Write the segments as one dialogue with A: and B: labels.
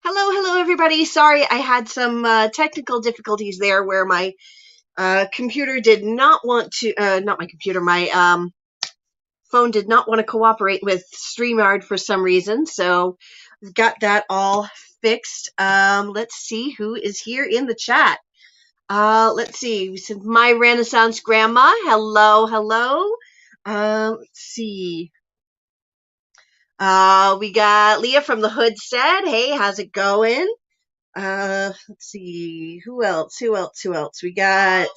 A: Hello, everybody. Sorry, I had some technical difficulties there where my computer did not want to, not my computer, my phone did not want to cooperate with StreamYard for some reason. So we've got that all fixed. Let's see who is here in the chat. Let's see. My Renaissance Grandma. Hello. Let's see. We got Leah from the Hood said, hey, how's it going? Let's see. Who else? We got,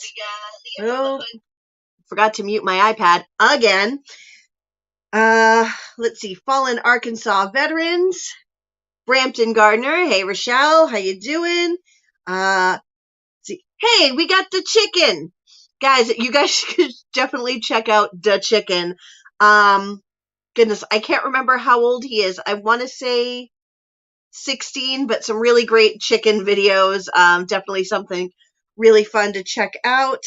A: forgot to mute my iPad again. Let's see. Fallen Arkansas Veterans. Brampton Gardner. Hey, Rochelle. How you doing? Let's see. Hey, we got the chicken. Guys, you guys should definitely check out the chicken. Goodness, I can't remember how old he is. I want to say 16, but some really great chicken videos. Definitely something really fun to check out.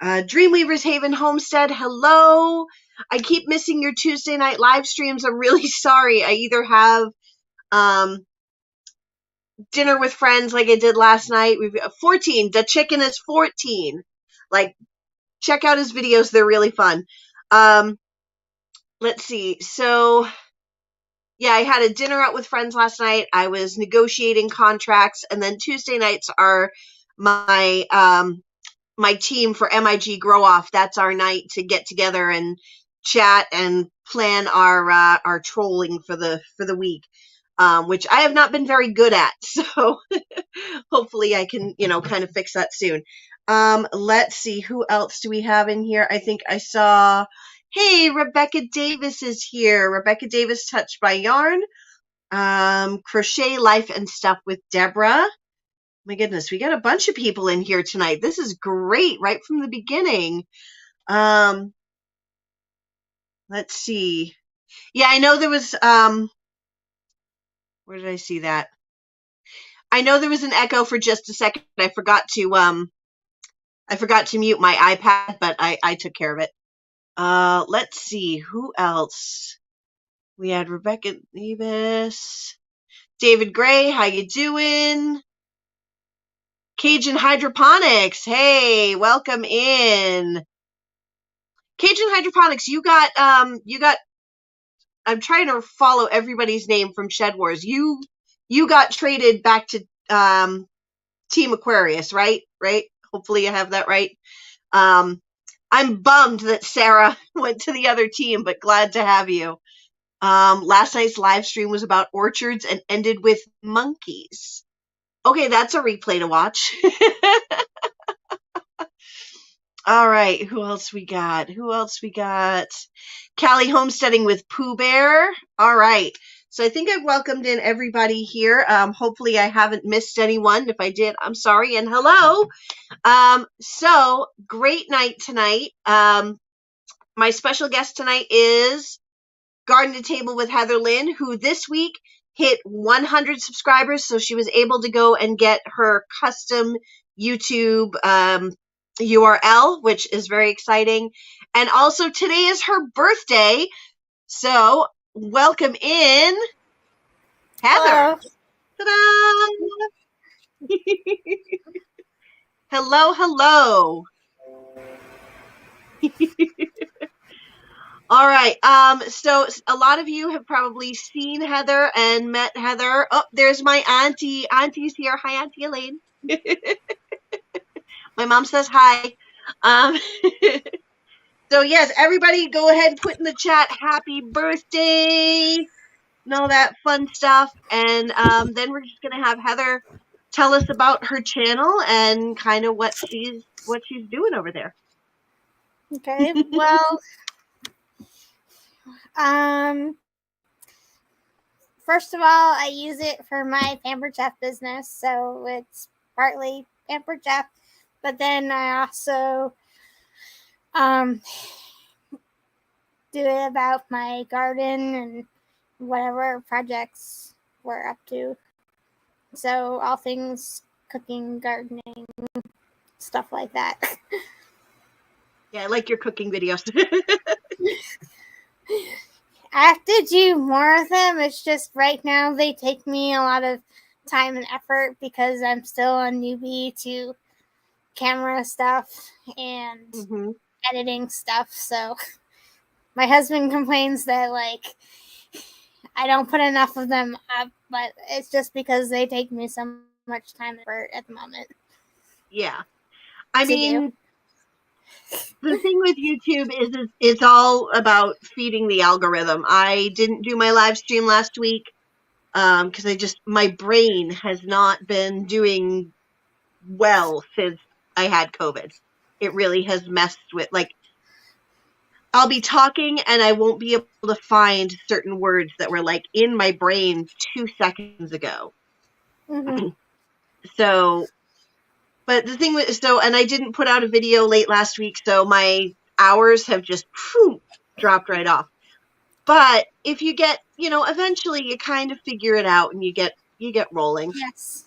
A: Dreamweavers Haven Homestead, hello. I keep missing your Tuesday night live streams. I'm really sorry. I either have dinner with friends like I did last night. We've 14. The chicken is 14. Like, check out his videos. They're really fun. Let's see. So, yeah, I had a dinner out with friends last night. I was negotiating contracts, and then Tuesday nights are my my team for MIG Grow Off. That's our night to get together and chat and plan our trolling for the week, which I have not been very good at. So hopefully I can kind of fix that soon. Let's see, who else do we have in here? I think I saw. Hey, Rebecca Davis is here. Rebecca Davis, Touched by Yarn. Crochet Life and Stuff with Deborah. My goodness, we got a bunch of people in here tonight. This is great, right from the beginning. Let's see. Yeah, I know there was, where did I see that? I know there was an echo for just a second. I forgot to mute my iPad, but I took care of it. Let's see, who else? We had Rebecca Davis, David Gray, how you doing? Cajun Hydroponics, hey, welcome in. Cajun Hydroponics, you got, I'm trying to follow everybody's name from Shed Wars. You got traded back to Team Aquarius, right? Hopefully I have that right. I'm bummed that Sarah went to the other team, but glad to have you. Last night's live stream was about orchards and ended with monkeys. Okay, that's a replay to watch. All right, who else we got? Callie Homesteading with Pooh Bear. All right, so I think I've welcomed in everybody here. Hopefully I haven't missed anyone. If I did, I'm sorry, and hello. So great night tonight. My special guest tonight is Garden to Table with Heather Lynne, who this week hit 100 subscribers, so she was able to go and get her custom YouTube URL, which is very exciting. And also today is her birthday, so welcome in Heather. Ta-da! Hello. All right. So a lot of you have probably seen Heather and met Heather. Oh, there's my auntie. Auntie's here. Hi, Auntie Elaine. My mom says hi. So yes, everybody go ahead and put in the chat happy birthday and all that fun stuff. And then we're just gonna have Heather tell us about her channel and kind of what she's doing over there.
B: Okay. Well, first of all, I use it for my Pampered Chef business, so it's partly Pampered Chef, but then I also do it about my garden and whatever projects we're up to. So all things cooking, gardening, stuff like that.
A: Yeah, I like your cooking videos.
B: I have to do more of them. It's just right now they take me a lot of time and effort because I'm still a newbie to camera stuff and
A: Mm-hmm.
B: editing stuff. So my husband complains that like I don't put enough of them up, but it's just because they take me so much time and effort at the moment
A: Yeah. I
B: to do.
A: mean, the thing with YouTube is it's all about feeding the algorithm. I didn't do my live stream last week because my brain has not been doing well since I had COVID. It really has messed with, like, I'll be talking and I won't be able to find certain words that were like in my brain 2 seconds ago.
B: Mm-hmm.
A: So, but the thing was, and I didn't put out a video late last week, so my hours have just dropped right off. But if you get, eventually you kind of figure it out and you get rolling.
B: Yes.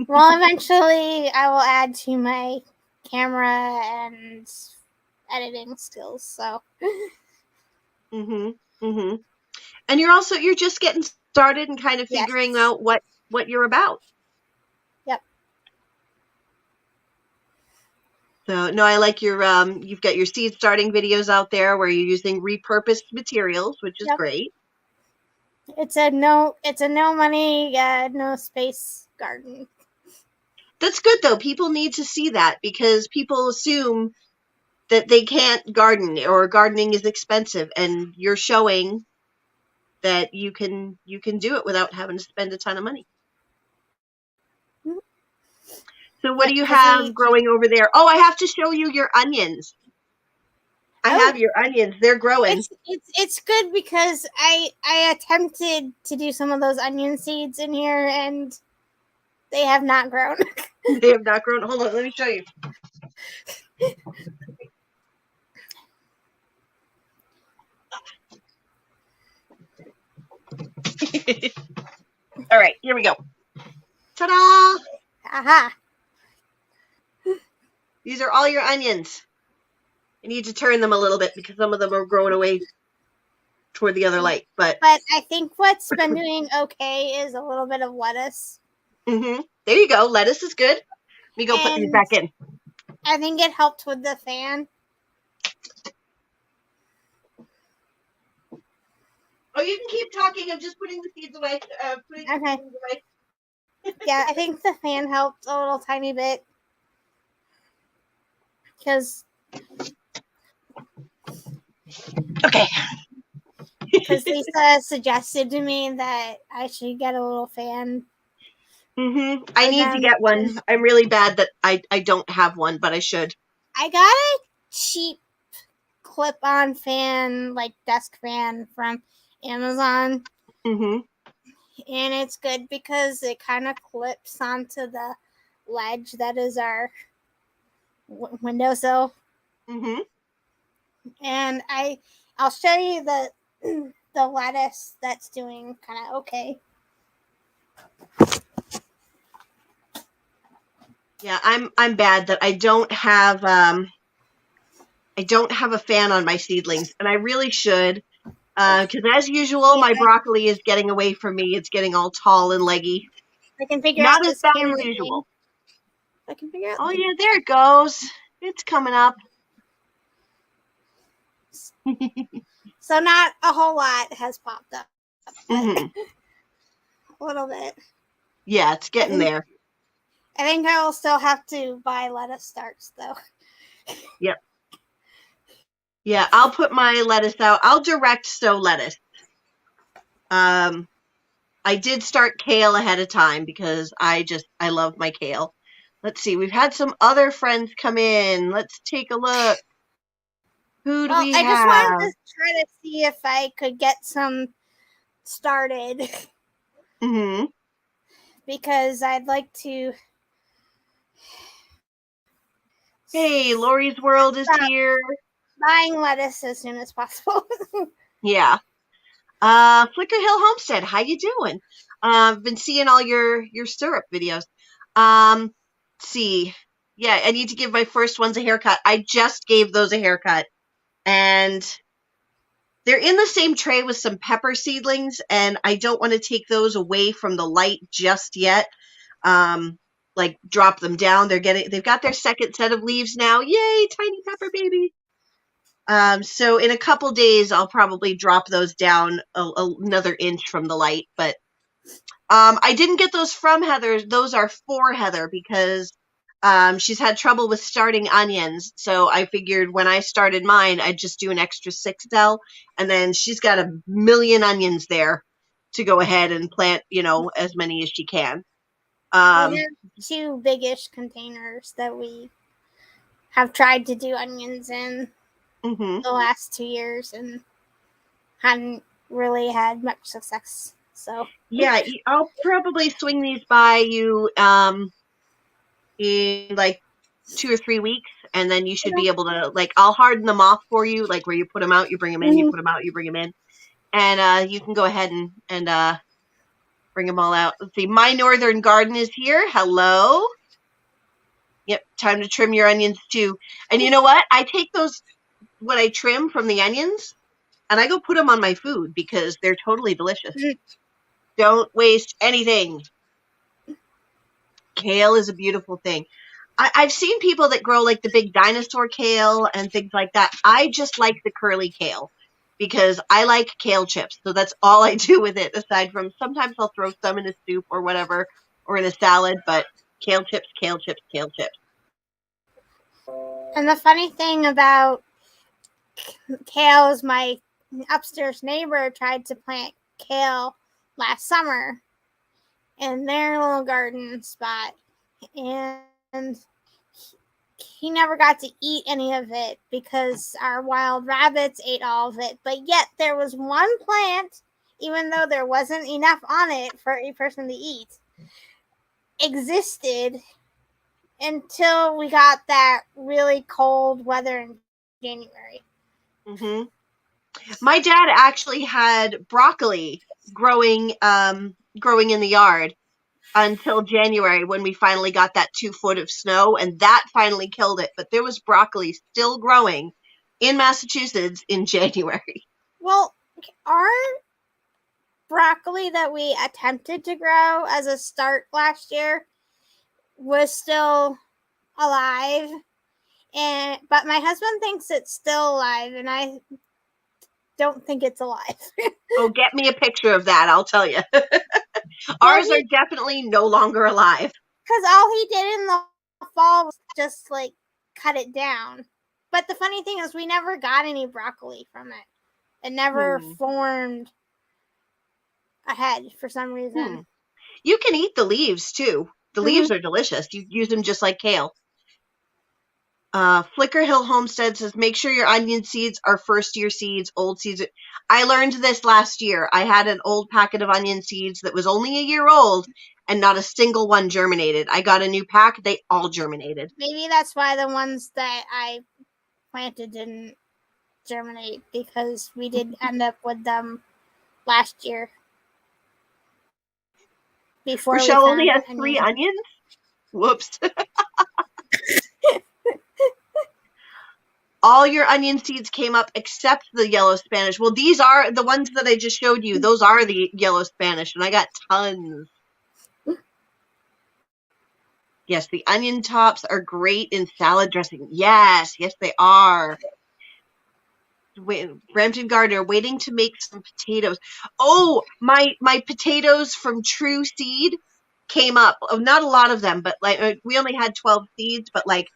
B: Well, eventually I will add to my camera and editing skills. So.
A: Mhm. Mhm. And you're just getting started and kind of figuring
B: Yes.
A: out what you're about.
B: Yep.
A: So, no, I like you've got your seed starting videos out there where you're using repurposed materials, which is
B: Yep.
A: great.
B: It's a no money, no space garden.
A: That's good though. People need to see that because people assume that they can't garden or gardening is expensive, and you're showing that you can do it without having to spend a ton of money. So what
B: Yep,
A: do you
B: because
A: have growing over there? Oh, I have to show you your onions. I have
B: oh,
A: your onions. They're growing.
B: it's good because I attempted to do some of those onion seeds in here and they have not grown.
A: They have not grown. Hold on, let me show you. All right, here we go. Ta-da!
B: Aha!
A: These are all your onions. I need to turn them a little bit because some of them are growing away toward the other light. But
B: I think what's been doing okay is a little bit of lettuce.
A: there you go. Lettuce is good. Let me go put these
B: And
A: back in.
B: I think it helped with the fan.
A: Oh, you can keep talking. I'm just putting the seeds away.
B: Okay.
A: The seeds away.
B: Yeah, I think the fan helped a little tiny bit. Because
A: Okay.
B: Lisa suggested to me that I should get a little fan.
A: I need to get one. I'm really bad that I don't have one, but I should.
B: I got a cheap clip-on fan, like desk fan from Amazon.
A: Mm-hmm.
B: And it's good because it kind of clips onto the ledge that is our windowsill.
A: Mm-hmm.
B: And I'll show you the the lettuce that's doing kind of okay.
A: Yeah, I'm bad that I don't have a fan on my seedlings, and I really should. Because as usual, my broccoli is getting away from me. It's getting all tall and leggy.
B: I can figure
A: Not
B: out
A: as
B: this
A: bad
B: camera
A: as
B: thing.
A: usual.
B: I can figure out.
A: Oh yeah, there it goes. It's coming up.
B: So not a whole lot has popped up, but
A: Mm-hmm.
B: a little bit.
A: Yeah, it's getting there.
B: I think I will still have to buy lettuce starts though.
A: Yep. Yeah, I'll put my lettuce out. I'll direct sow lettuce. I did start kale ahead of time because I love my kale. Let's see. We've had some other friends come in. Let's take a look. Who do
B: Well,
A: we
B: I just wanted
A: have?
B: to try to see if I could get some started
A: Mm-hmm.
B: because I'd like to.
A: Hey, Lori's World is here.
B: Buying lettuce as soon as possible.
A: Yeah. Flicker Hill Homestead, how you doing? I've been seeing all your syrup videos. Let's see. Yeah, I need to give my first ones a haircut. I just gave those a haircut. And They're in the same tray with some pepper seedlings, and I don't want to take those away from the light just yet. Like drop them down. They've got their second set of leaves now. Yay, tiny pepper babies. So in a couple days, I'll probably drop those down another inch from the light. But I didn't get those from Heather. Those are for Heather because she's had trouble with starting onions. So I figured when I started mine, I'd just do an extra 6 cell, and then she's got a million onions there to go ahead and plant, as many as she can.
B: We have 2 biggish containers that we have tried to do onions in
A: Mm-hmm.
B: the last 2 years and hadn't really had much success. So
A: Yeah, I'll probably swing these by you in like 2 or 3 weeks, and then you should be able to, like, I'll harden them off for you, like where you put them out, you bring them in, you put them out, you bring them in, and you can go ahead and bring them all out. Let's see, my northern garden is here. Hello. Yep, time to trim your onions too. And you know what? I take what I trim from the onions, and I go put them on my food because they're totally delicious. Don't waste anything. Kale is a beautiful thing. I've seen people that grow like the big dinosaur kale and things like that. I just like the curly kale because I like kale chips. So that's all I do with it, aside from sometimes I'll throw some in a soup or whatever, or in a salad, but kale chips, kale chips, kale chips.
B: And the funny thing about kale is my upstairs neighbor tried to plant kale last summer in their little garden spot, and he never got to eat any of it because our wild rabbits ate all of it. But yet there was one plant, even though there wasn't enough on it for a person to eat, existed until we got that really cold weather in January.
A: Mm-hmm. My dad actually had broccoli growing in the yard until January, when we finally got that 2 foot of snow, and that finally killed it. But there was broccoli still growing in Massachusetts in January.
B: Well, our broccoli that we attempted to grow as a start last year was still alive, but my husband thinks it's still alive, and I don't think it's alive.
A: Oh, get me a picture of that, I'll tell you. Ours are definitely no longer alive.
B: Because all he did in the fall was just like cut it down. But the funny thing is, we never got any broccoli from it. It never formed a head for some reason.
A: You can eat the leaves too. The leaves are delicious. You use them just like kale. Flicker Hill Homestead says, make sure your onion seeds are first year seeds, old seeds. I learned this last year. I had an old packet of onion seeds that was only a year old, and not a single one germinated. I got a new pack. They all germinated.
B: Maybe that's why the ones that I planted didn't germinate, because we did end up with them last year. Before
A: Rochelle only has 3 onions? Whoops. All your onion seeds came up except the yellow Spanish. Well, these are the ones that I just showed you. Those are the yellow Spanish, and I got tons. Yes, the onion tops are great in salad dressing. Yes, they are. Brampton Gardner, waiting to make some potatoes. Oh, my potatoes from True Seed came up. Not a lot of them, but like we only had 12 seeds, but like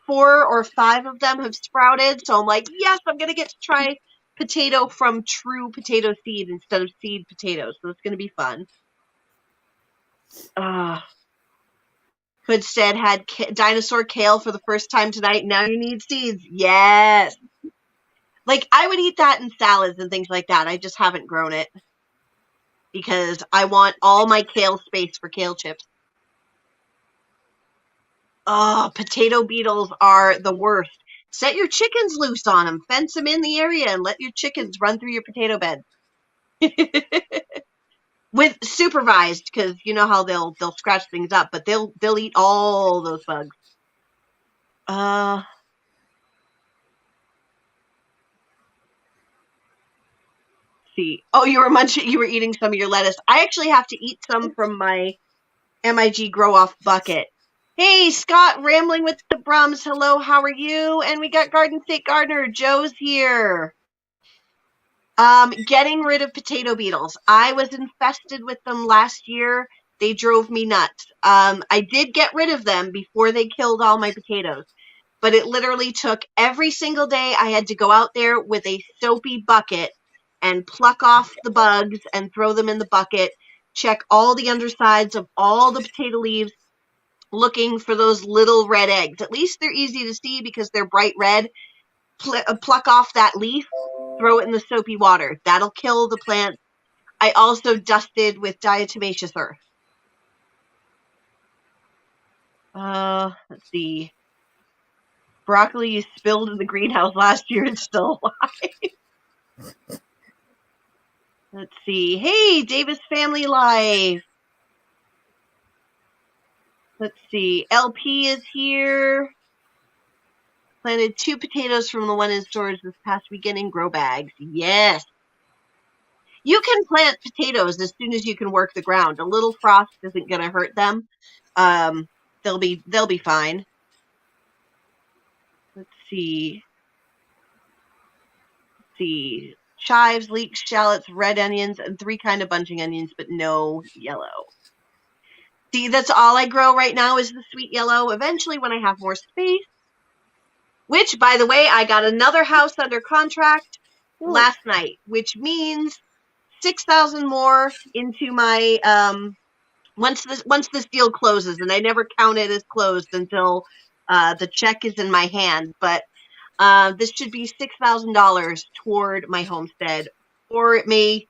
A: 4 or 5 of them have sprouted. So I'm like, yes, I'm gonna get to try potato from True Potato Seed instead of seed potatoes. So it's gonna be fun. Hoodstead had dinosaur kale for the first time tonight. Now you need seeds. Yes. Like, I would eat that in salads and things like that. I just haven't grown it because I want all my kale space for kale chips. Oh, potato beetles are the worst. Set your chickens loose on them. Fence them in the area and let your chickens run through your potato bed. With supervised, because you know how they'll scratch things up, but they'll eat all those bugs. see. Oh, you were eating some of your lettuce. I actually have to eat some from my MIG grow off bucket. Hey, Scott, rambling with the Brums. Hello, how are you? And we got Garden State Gardener. Joe's here. Getting rid of potato beetles. I was infested with them last year. They drove me nuts. I did get rid of them before they killed all my potatoes, but it literally took every single day. I had to go out there with a soapy bucket and pluck off the bugs and throw them in the bucket, check all the undersides of all the potato leaves, looking for those little red eggs. At least they're easy to see because they're bright red. Pluck off that leaf, throw it in the soapy water. That'll kill the plant. I also dusted with diatomaceous earth. Let's see. Broccoli you spilled in the greenhouse last year is still alive. Let's see. Hey, Davis Family Life. Let's see. LP is here. Planted 2 potatoes from the one in storage this past weekend in grow bags. Yes. You can plant potatoes as soon as you can work the ground. A little frost isn't going to hurt them. They'll be fine. Let's see. Chives, leeks, shallots, red onions, and 3 kind of bunching onions, but no yellow. See, that's all I grow right now is the sweet yellow. Eventually, when I have more space, which, by the way, I got another house under contract last night, which means 6,000 more into my once this deal closes, and I never count it as closed until the check is in my hand. But this should be $6,000 toward my homestead, or it may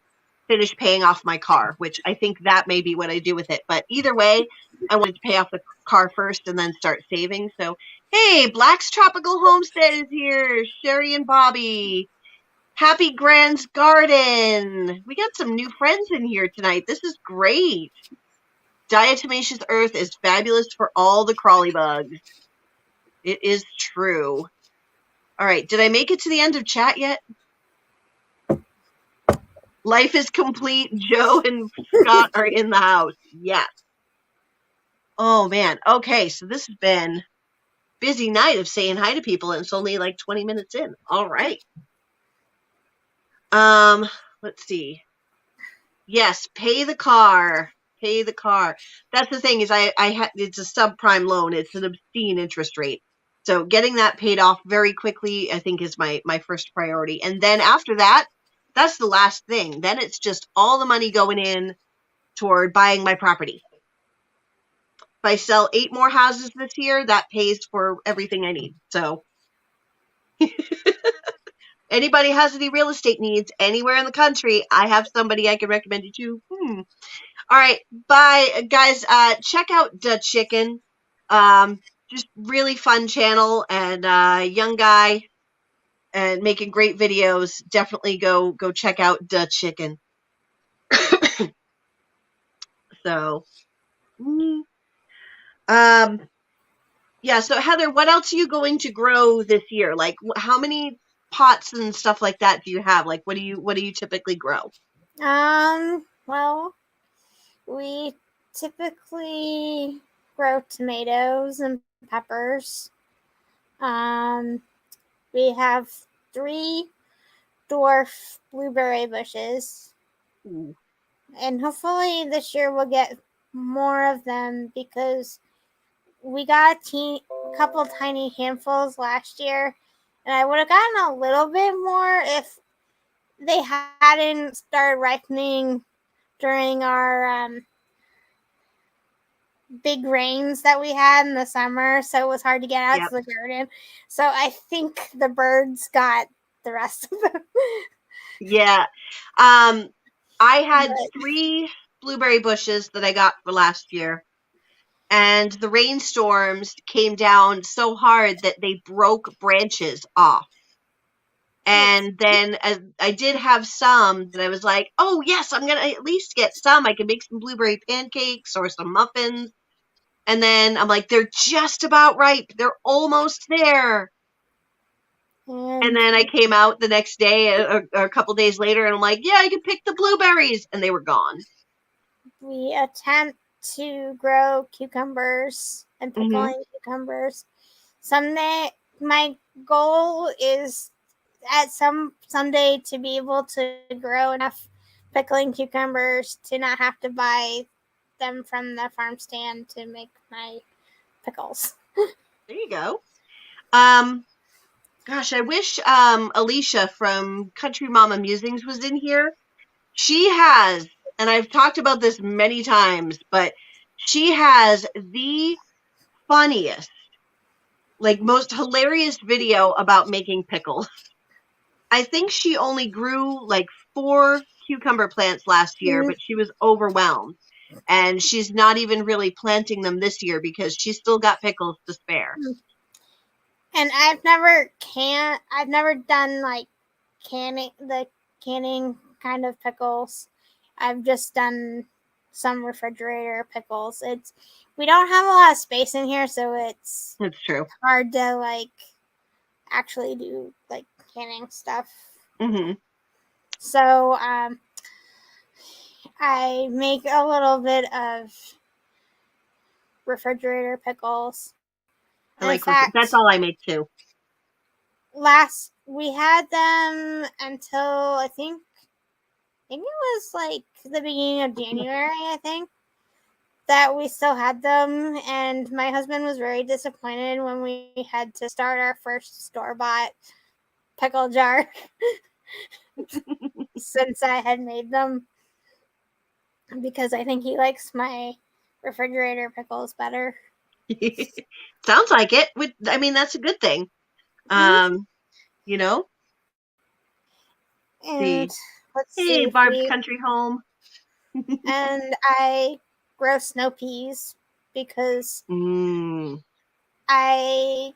A: finish paying off my car, which I think that may be what I do with it. But either way, I wanted to pay off the car first and then start saving. So, hey, Black's Tropical Homestead is here. Sherry and Bobby. Happy Grand's Garden. We got some new friends in here tonight. This is great. Diatomaceous earth is fabulous for all the crawly bugs. It is true. All right, did I make it to the end of chat yet? Life is complete. Joe and Scott are in the house. Yes. Oh, man. Okay, so this has been a busy night of saying hi to people, and it's only like 20 minutes in. All right. Let's see. Yes, pay the car. Pay the car. That's the thing is it's a subprime loan. It's an obscene interest rate. So getting that paid off very quickly, I think, is my first priority. And then after that, that's the last thing. Then it's just all the money going in toward buying my property. If I sell 8 more houses this year, that pays for everything I need. So anybody has any real estate needs anywhere in the country, I have somebody I can recommend you to. All right, bye, guys. Check out the Chicken. Just really fun channel and young guy and making great videos. Definitely go check out the Chicken. So, yeah. So Heather, what else are you going to grow this year? Like, how many pots and stuff like that do you have? Like, what do you typically grow?
B: Well, we typically grow tomatoes and peppers. We have 3 dwarf blueberry bushes.
A: Ooh.
B: And hopefully this year we'll get more of them because we got a couple tiny handfuls last year, and I would have gotten a little bit more if they hadn't started ripening during our big rains that we had in the summer, so it was hard to get out to the garden. So I think the birds got the rest of them.
A: Yeah. I had 3 blueberry bushes that I got for last year, and the rainstorms came down so hard that they broke branches off. And then I did have some that I was like, oh, yes, I'm going to at least get some. I can make some blueberry pancakes or some muffins. And then I'm like, they're just about ripe. They're almost there. And
B: And
A: then I came out the next day or a couple days later, and I'm like, yeah, I can pick the blueberries, and they were gone.
B: we attempt to grow cucumbers and
A: Hmm.
B: pickling cucumbers. Someday, my goal is at someday to be able to grow enough pickling cucumbers to not have to buy them from the farm stand to make my pickles.
A: There you go. Gosh, I wish Alicia from Country Mama Musings was in here. She has, and I've talked about this many times, but she has the funniest, like most hilarious video about making pickles. I think she only grew like 4 cucumber plants last year,
B: Mm-hmm.
A: but she was overwhelmed. And she's not even really planting them this year because she's still got pickles to spare.
B: And I've never done like canning kind of pickles. I've just done some refrigerator pickles. We don't have a lot of space in here, so it's
A: That's true.
B: hard to like actually do like canning stuff.
A: Hmm.
B: So I make a little bit of refrigerator pickles.
A: I
B: And in
A: like that's
B: fact,
A: all I make too.
B: last we had them until I think it was like the beginning of January, I think, that we still had them. And my husband was very disappointed when we had to start our first store-bought pickle jar since I had made them, because I think he likes my refrigerator pickles better.
A: Sounds like it. I mean, that's a good thing.
B: Mm-hmm.
A: Um, you know,
B: And
A: see.
B: let's
A: Hey,
B: see if
A: Barb's
B: we
A: Country Home.
B: and I grow snow peas because
A: Mm.
B: I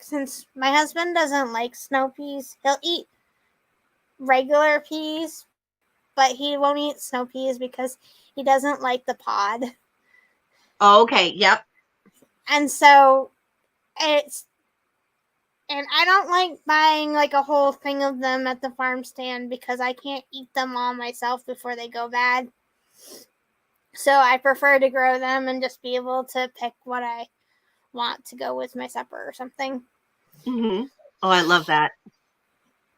B: since my husband doesn't like snow peas, he'll eat regular peas, but he won't eat snow peas because he doesn't like the pod.
A: Oh, okay. Yep.
B: And so it's and I don't like buying like a whole thing of them at the farm stand because I can't eat them all myself before they go bad. So I prefer to grow them and just be able to pick what I want to go with my supper or something.
A: Hmm. Oh, I love that.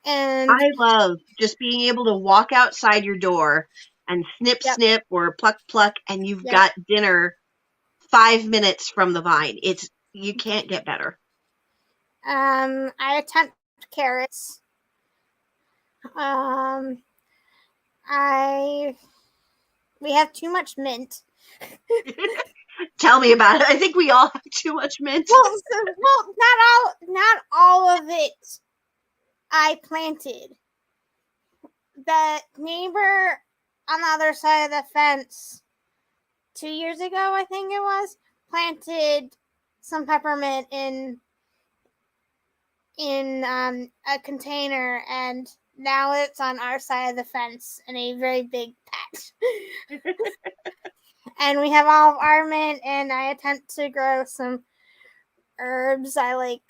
B: And
A: I love just being able to walk outside your door and snip,
B: yep,
A: snip, or pluck, pluck, and you've
B: yep.
A: got dinner 5 minutes from the vine. You can't get better.
B: I attempt carrots. Um, I we have too much mint.
A: Tell me about it. I think we all have too much mint.
B: Well, not all of it. I planted. The neighbor on the other side of the fence 2 years ago, I think it was, planted some peppermint in a container, and now it's on our side of the fence in a very big patch. And we have all of our mint, and I attempt to grow some herbs. I like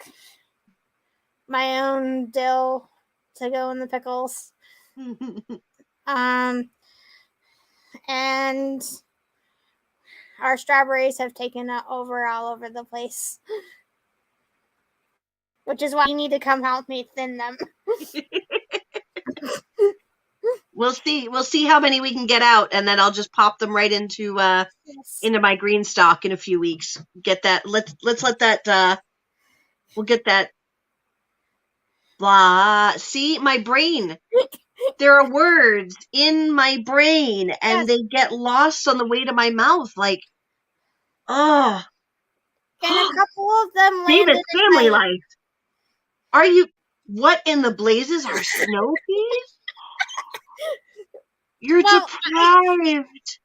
B: my own dill to go in the pickles. Um, and our strawberries have taken over all over the place, which is why you need to come help me thin them.
A: We'll see. We'll see how many we can get out, and then I'll just pop them right
B: Yes.
A: into my green stock in a few weeks. Get that. Let's let that. We'll get that. Blah. See, my brain. There are words in my brain, and
B: Yes.
A: they get lost on the way to my mouth. Like, oh,
B: And a couple of them
A: David,
B: landed in
A: family
B: my.
A: life. Are you? What in the blazes are snow peas? You're
B: Well,
A: deprived.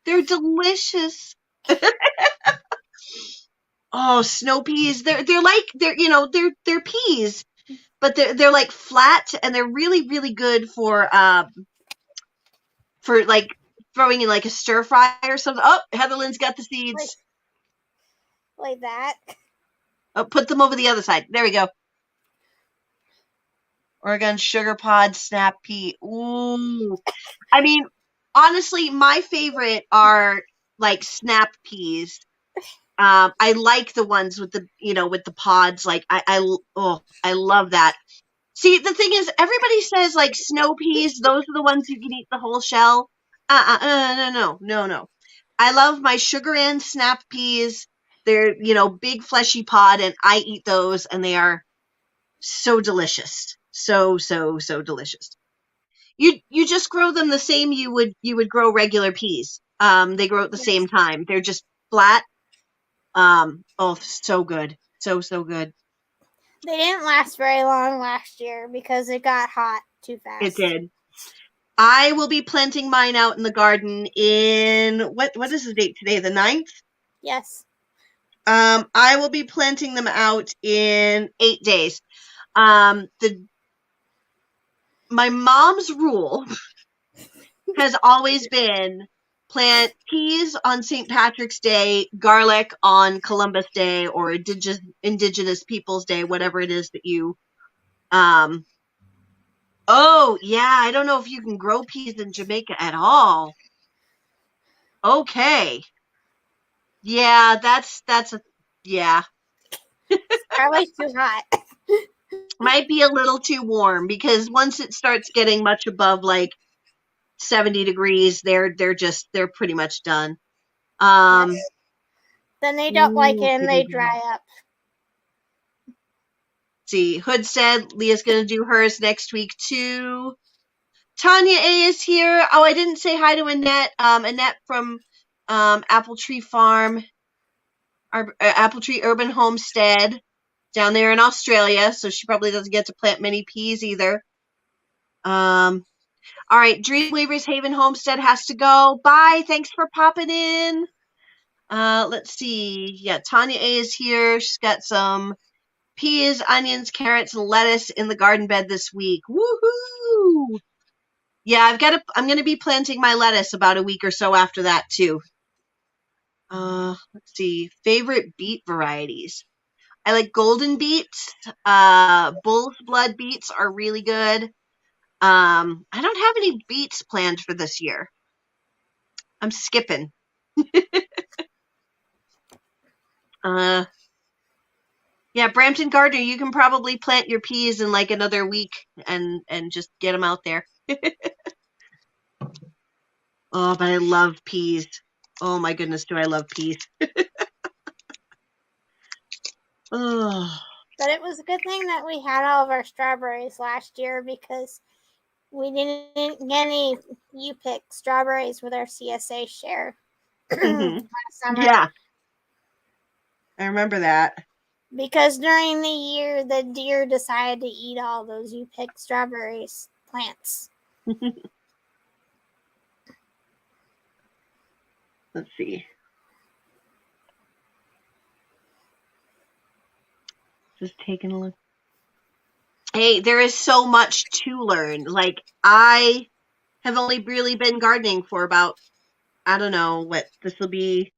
A: They're delicious. Oh, snow peas. They're like they're peas, but they're like flat and they're really really good for like throwing in like a stir fry or something. Oh, Heatherlynn's got the
B: like
A: seeds.
B: like that.
A: Oh, put them over the other side. There we go. Oregon sugar pod, snap pea. Ooh. I mean, honestly, my favorite are like snap peas. I like the ones with the, with the pods. Like I love that. See, the thing is, everybody says like snow peas. Those are the ones you can eat the whole shell. No. I love my sugar and snap peas. They're, big fleshy pod, and I eat those, and they are so delicious. So delicious. You just grow them the same you would grow regular peas. They grow at the same time. They're just flat. Oh, so good. So good.
B: They didn't last very long last year because it got hot too
A: It
B: fast.
A: did. I will be planting mine out in the garden in what is the date today? The 9th?
B: Yes.
A: I will be planting them out in 8 days. My mom's rule has always been plant peas on St. Patrick's Day, garlic on Columbus Day or Indigenous Peoples Day, whatever it is that you. Oh yeah, I don't know if you can grow peas in Jamaica at all. Okay, yeah, yeah.
B: Probably too hot.
A: Might be a little too warm because once it starts getting much above like 70 degrees, they're pretty much done.
B: Yes. Then they don't like it and they
A: Ooh,
B: dry up.
A: see, Hood said Leah's gonna do hers next week too. Tanya A is here. Oh, I didn't say hi to Annette. Annette from Apple Tree Farm, Apple Tree Urban Homestead down there in Australia. So she probably doesn't get to plant many peas either. All right, Dreamweavers Haven Homestead has to go. Bye. Thanks for popping in. Let's see. Yeah, Tanya A is here. She's got some peas, onions, carrots, and lettuce in the garden bed this week. Woohoo! Yeah, I'm gonna be planting my lettuce about a week or so after that too. Let's see. Favorite beet varieties. I like golden beets. Bull's blood beets are really good. I don't have any beets planned for this year. I'm skipping. Yeah, Brampton Gardner, you can probably plant your peas in like another week and just get them out there. Oh, but I love peas. Oh my goodness, do I love peas. Oh.
B: But it was a good thing that we had all of our strawberries last year because we didn't get any U-pick strawberries with our CSA share last summer.
A: Yeah, I remember that.
B: Because during the year, the deer decided to eat all those U-pick strawberries plants.
A: Let's see. Just taking a look. Hey, there is so much to learn. Like, I have only really been gardening for about, I don't know, this will be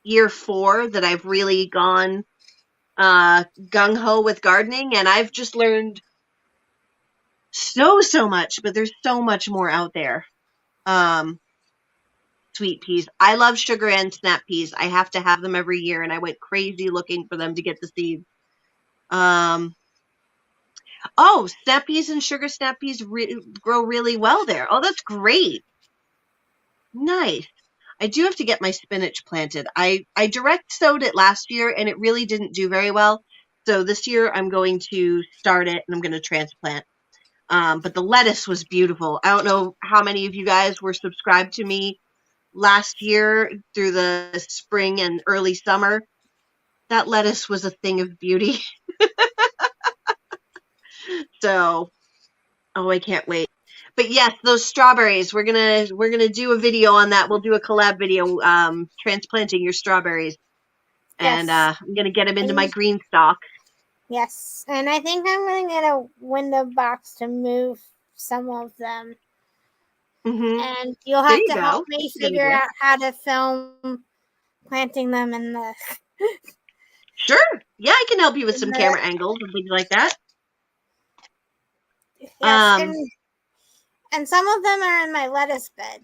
A: year 4 that I've really gone gung-ho with gardening, and I've just learned so much, but there's so much more out there. Sweet peas. I love sugar and snap peas. I have to have them every year, and I went crazy looking for them to get the seeds. Oh, snap peas and sugar snap peas grow really well there. Oh, that's great. Nice. I do have to get my spinach planted. I direct sowed it last year, and it really didn't do very well. So this year I'm going to start it, and I'm going to transplant. But the lettuce was beautiful. I don't know how many of you guys were subscribed to me last year through the spring and early summer. That lettuce was a thing of beauty. So, oh, I can't wait. But yes, those strawberries, we're gonna do a video on that. We'll do a collab video, transplanting your strawberries. And
B: Yes.
A: I'm gonna get them into my green stock.
B: Yes, and I think I'm going to get a window box to move some of them.
A: Mm-hmm.
B: And you'll have to help me figure
A: out
B: how to film planting them in the.
A: Sure. Yeah, I can help you with some camera angles and things like that.
B: Yes, and some of them are in my lettuce bed,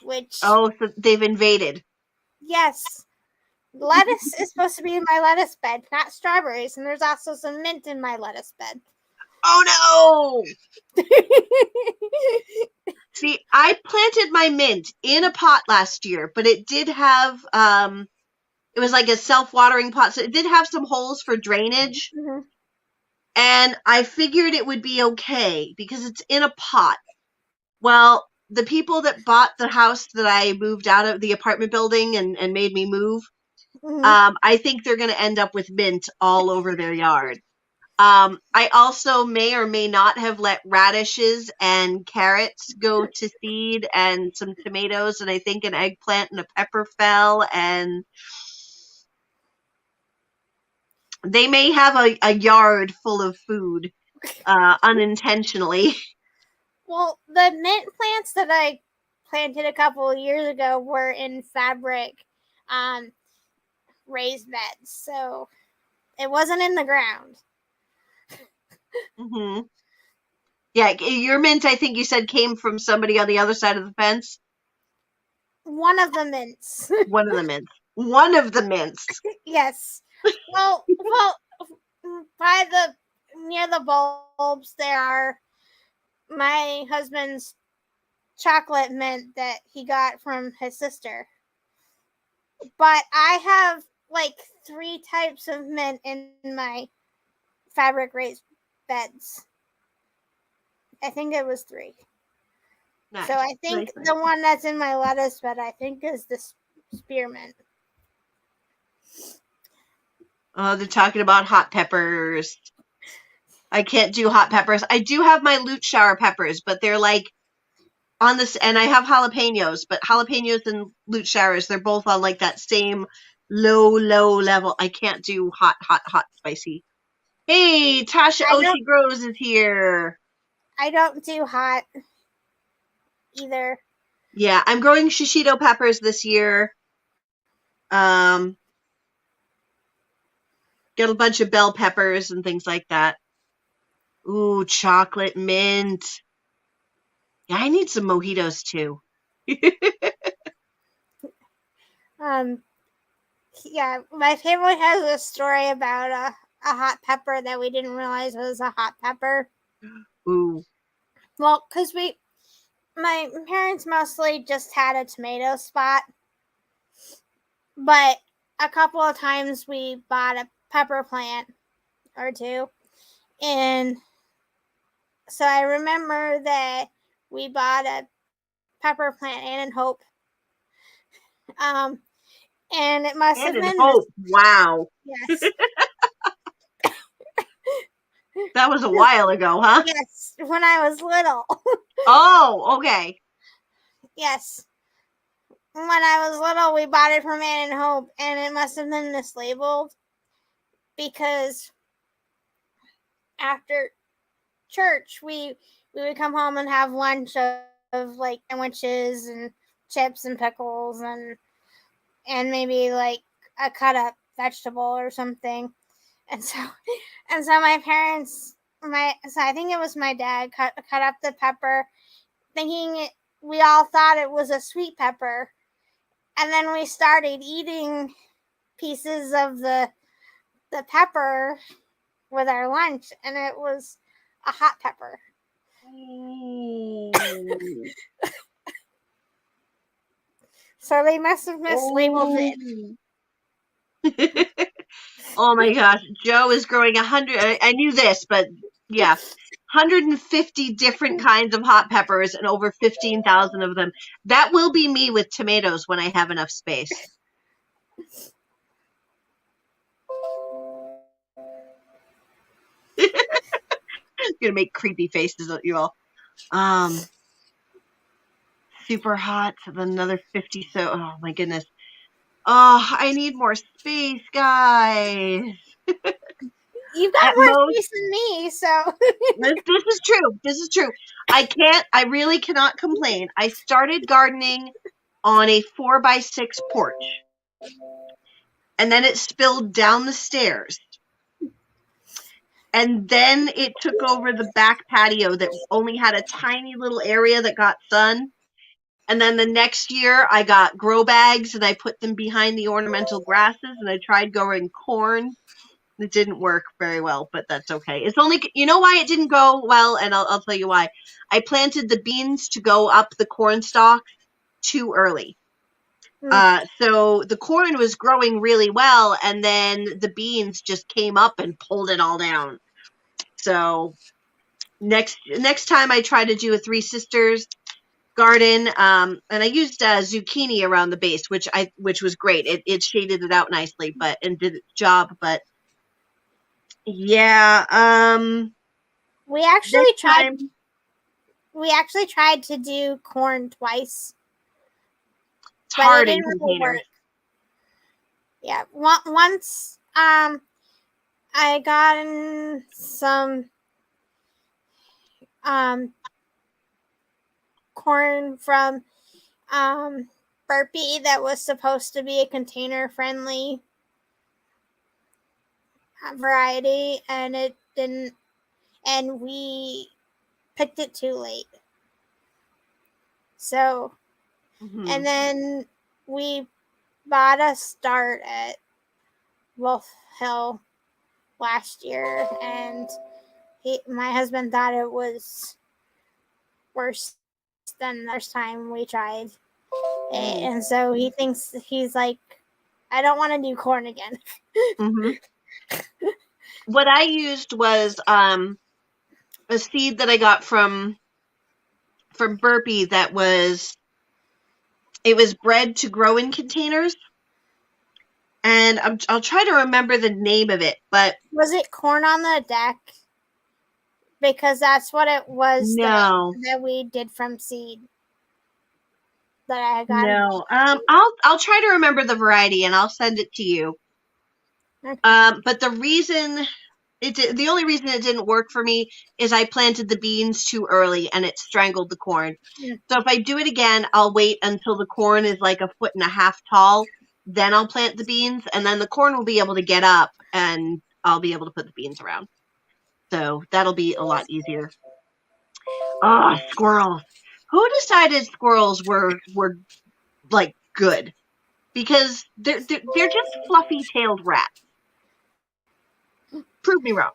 B: which
A: Oh, so they've invaded.
B: yes, lettuce is supposed to be in my lettuce bed, not strawberries, and there's also some mint in my lettuce bed.
A: Oh no! See, I planted my mint in a pot last year, but it did have it was like a self-watering pot, so it did have some holes for drainage.
B: Mm-hmm.
A: And I figured it would be okay because it's in a pot. Well, the people that bought the house that I moved out of, the apartment building, and made me move,
B: Mm-hmm.
A: I think they're going to end up with mint all over their yard. I also may or may not have let radishes and carrots go to seed, and some tomatoes, and I think an eggplant and a pepper fell, and they may have a yard full of food unintentionally.
B: Well, the mint plants that I planted a couple of years ago were in fabric um, raised beds, so it wasn't in the ground.
A: Hmm. Yeah, your mint, I think you said, came from somebody on the other side of the fence.
B: One of the mints.
A: One of the mints. One of the mints.
B: Yes. Well, by the near the bulbs there are my husband's chocolate mint that he got from his sister. But I have like 3 types of mint in my fabric raised beds. I think it was 3.
A: Nice.
B: So I think
A: Nice.
B: the one that's in my lettuce bed, I think, is the spearmint.
A: Oh, they're talking about hot peppers. I can't do hot peppers. I do have my loot shower peppers, but they're like on this, and I have jalapenos, but jalapenos and loot showers, they're both on like that same low level. I can't do hot, spicy. Hey, Tasha
B: I don't
A: Oshi Grows is here.
B: I don't do hot either.
A: Yeah, I'm growing shishito peppers this year. Um, get a bunch of bell peppers and things like that. Ooh, chocolate mint. Yeah, I need some mojitos too.
B: Um, yeah, my family has a story about a hot pepper that we didn't realize was a hot pepper.
A: Ooh.
B: Well, because my parents mostly just had a tomato spot, but a couple of times we bought a pepper plant or two. And so I remember that we bought a pepper plant and in Hope. Um, and it must
A: And
B: have
A: in
B: been this.
A: hope. Wow.
B: Yes.
A: That was a while ago, huh?
B: Yes, when I was little.
A: Oh, okay.
B: Yes. When I was little, we bought it from Ann and Hope, and it must have been mislabeled because after church, we would come home and have lunch of like sandwiches and chips and pickles and maybe like a cut up vegetable or something. And so my parents so I think it was my dad cut up the pepper thinking we all thought it was a sweet pepper. And then we started eating pieces of the pepper with our lunch, and it was a hot pepper.
A: Ooh.
B: So they must have mislabeled it.
A: Oh my gosh, Joe is growing 100. I knew this, but yeah, 150 different kinds of hot peppers and over 15,000 of them. That will be me with tomatoes when I have enough space. Gonna make creepy faces at you all. Super hot. Another 50. So, oh my goodness. Oh, I need more space, guys.
B: You've got
A: At
B: more
A: most,
B: space than me, so
A: this is true. This is true. I really cannot complain. I started gardening on a 4x6 porch, and then it spilled down the stairs. And then it took over the back patio that only had a tiny little area that got sun. And then the next year I got grow bags and I put them behind the ornamental grasses and I tried growing corn. It didn't work very well, but that's okay. It's only, you know why it didn't go well? And I'll tell you why. I planted the beans to go up the corn stalk too early. So the corn was growing really well, and then the beans just came up and pulled it all down. So next time I try to do a Three Sisters garden, and I used zucchini around the base, which was great. It shaded it out nicely, and did its job. But yeah,
B: we actually tried.
A: time,
B: We actually tried to do corn twice,
A: it's
B: but
A: hard
B: it
A: in
B: didn't really work.
A: containers.
B: Yeah, once I got some corn from Burpee that was supposed to be a container friendly variety, and it didn't, and we picked it too late. So, and then we bought a start at Wolf Hill last year, and my husband thought it was worse than the first time we tried it, and so he's like, I don't want to do corn again.
A: What I used was a seed that I got from Burpee that was bred to grow in containers, and I'll try to remember the name of it. But
B: was it corn on the deck? Because that's what it was.
A: No,
B: that we did from seed that I got.
A: No, I'll try to remember the variety and I'll send it to you.
B: Okay.
A: But the only reason it didn't work for me is I planted the beans too early and it strangled the corn. So if I do it again, I'll wait until the corn is like 1.5 feet tall. Then I'll plant the beans, and then the corn will be able to get up, and I'll be able to put the beans around. So that'll be a lot easier. Ah, squirrels. Who decided squirrels were like good? Because they're just fluffy-tailed rats. Prove me wrong.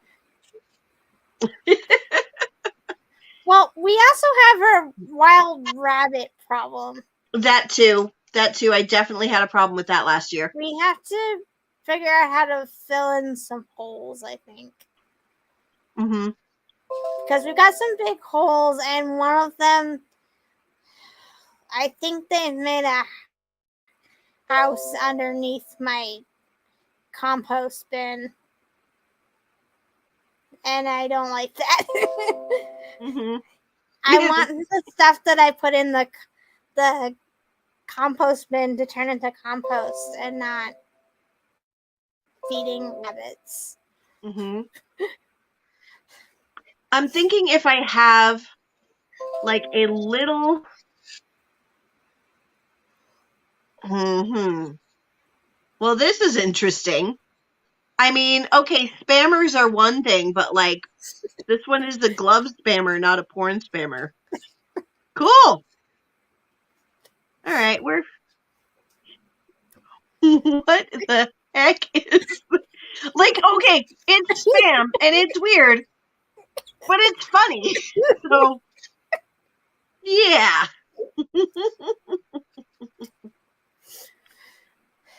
B: Well, we also have a wild rabbit problem.
A: That too. I definitely had a problem with that last year.
B: We have to figure out how to fill in some holes, I think. Because we've got some big holes, and one of them, I think they've made a house underneath my compost bin. And I don't like that. I want the stuff that I put in the compost bin to turn into compost and not feeding rabbits.
A: I'm thinking if I have like a little. Well, this is interesting. I mean, okay, spammers are one thing, but like this one is a glove spammer, not a porn spammer. Cool. All right, we're. What the heck is like? Okay, it's spam and it's weird, but it's funny. So yeah.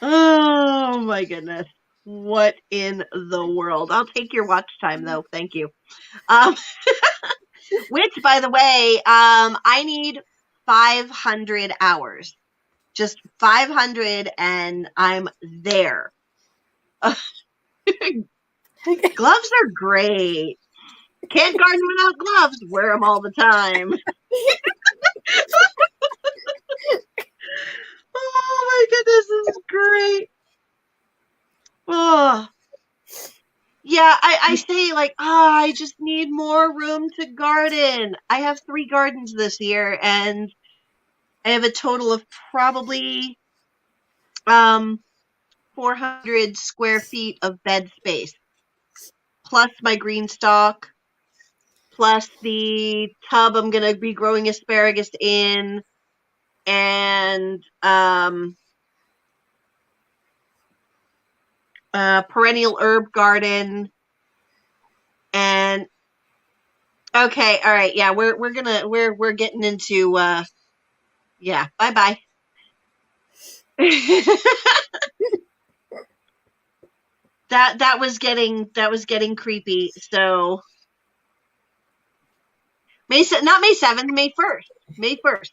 A: Oh my goodness. What in the world? I'll take your watch time though. Thank you. Which, by the way, I need 500 hours. Just 500 and I'm there. Gloves are great. Can't garden without gloves. Wear them all the time. Oh my goodness, this is great. Oh. Yeah, I say like, I just need more room to garden. I have 3 gardens this year, and I have a total of probably 400 square feet of bed space. plus my green stalk, plus the tub I'm going to be growing asparagus in, and perennial herb garden. And okay, all right, yeah, we're getting into yeah, bye. that was getting creepy. So not May 7th, May 1st. May 1st.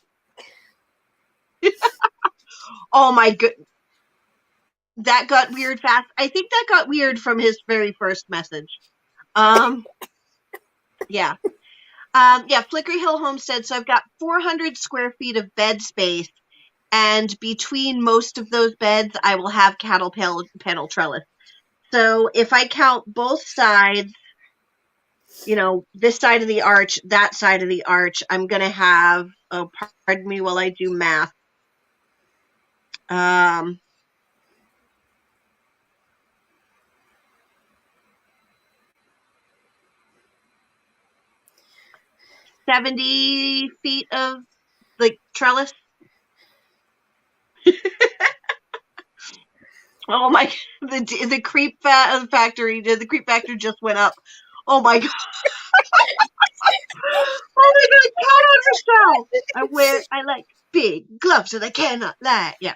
A: Oh my good. That got weird fast. I think that got weird from his very first message. Yeah. Yeah, Flickery Hill Homestead. So I've got 400 square feet of bed space, and between most of those beds, I will have cattle panel trellis. So if I count both sides, this side of the arch, that side of the arch, I'm going to have, oh, pardon me while I do math. 70 feet of trellis. Oh my, the creep factory, the creep factor just went up. Oh my god. Oh my god, count on yourself. I like big gloves that I cannot lie. Yeah.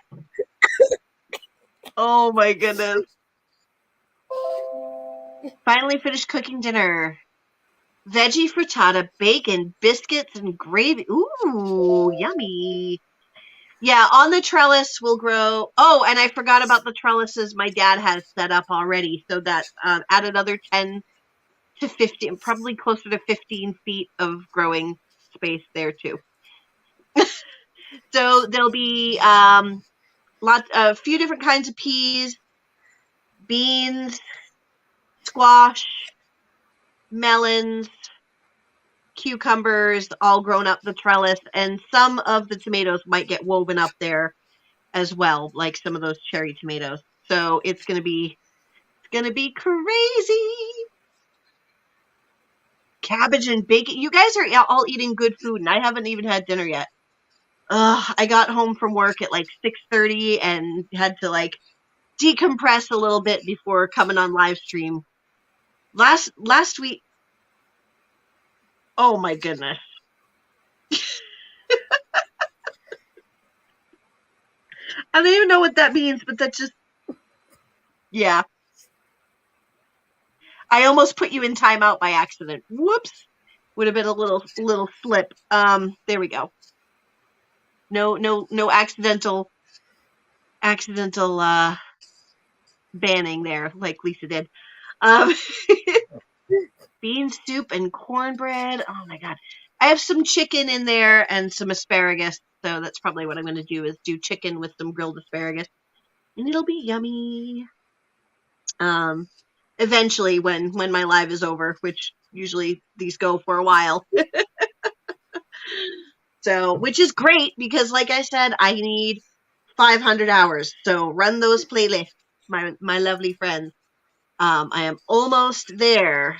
A: Oh my goodness. Finally finished cooking dinner. Veggie frittata, bacon, biscuits, and gravy. Ooh, yummy. Yeah, on the trellis we'll grow. Oh, and I forgot about the trellises my dad has set up already. So that add another 10 to 15, probably closer to 15 feet of growing space there too. So there'll be a few different kinds of peas, beans, squash, melons, cucumbers, all grown up the trellis, and some of the tomatoes might get woven up there as well, like some of those cherry tomatoes. So it's gonna be crazy. Cabbage and bacon. You guys are all eating good food, and I haven't even had dinner yet. I got home from work at 6:30 and had to decompress a little bit before coming on live stream. Last week. Oh my goodness. I don't even know what that means, but that's just, yeah. I almost put you in timeout by accident. Whoops. Would have been a little slip. There we go. No accidental banning there like Lisa did. Bean soup and cornbread. Oh my god. I have some chicken in there and some asparagus, so that's probably what I'm going to do is do chicken with some grilled asparagus. And it'll be yummy. Eventually when my live is over, which usually these go for a while. So, which is great because like I said, I need 500 hours. So run those playlists, my lovely friends. I am almost there.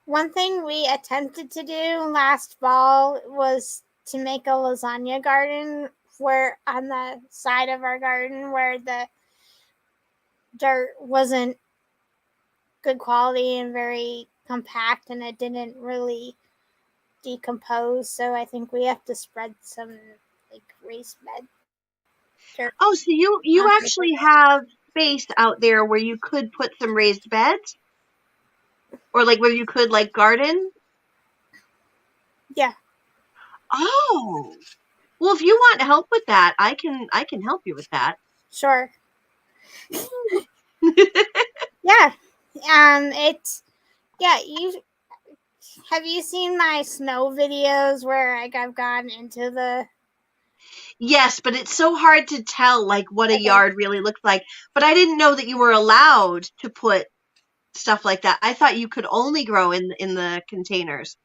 B: One thing we attempted to do last fall was to make a lasagna garden where on the side of our garden where the dirt wasn't good quality and very compact and it didn't really decompose. So I think we have to spread some raised bed dirt.
A: Oh, so you actually have space out there where you could put some raised beds? Or where you could garden?
B: Yeah.
A: Oh. Well, if you want help with that, I can help you with that.
B: Sure. Yeah. Have you seen my snow videos where I've gotten into the...
A: Yes, but it's so hard to tell what a yard really looks like. But I didn't know that you were allowed to put stuff like that. I thought you could only grow in the containers.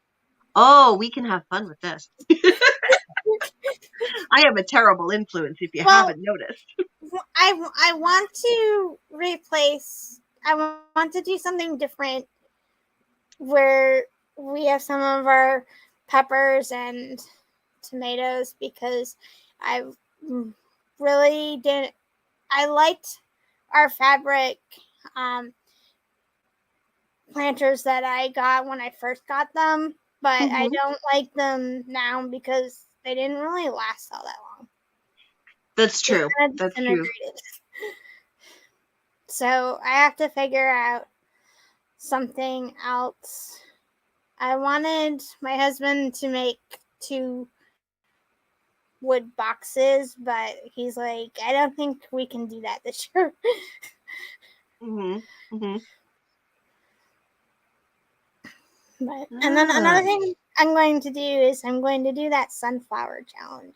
A: Oh, we can have fun with this. I am a terrible influence if you haven't noticed.
B: I want to replace I want to do something different where we have some of our peppers and tomatoes because I really didn't. I liked our fabric planters that I got when I first got them, but I don't like them now because they didn't really last all that long.
A: That's true.
B: They kind of
A: That's true.
B: disintegrated. So I have to figure out something else. I wanted my husband to make 2 wood boxes, but he's like, I don't think we can do that this year. But, and then another thing I'm going to do is I'm going to do that sunflower challenge.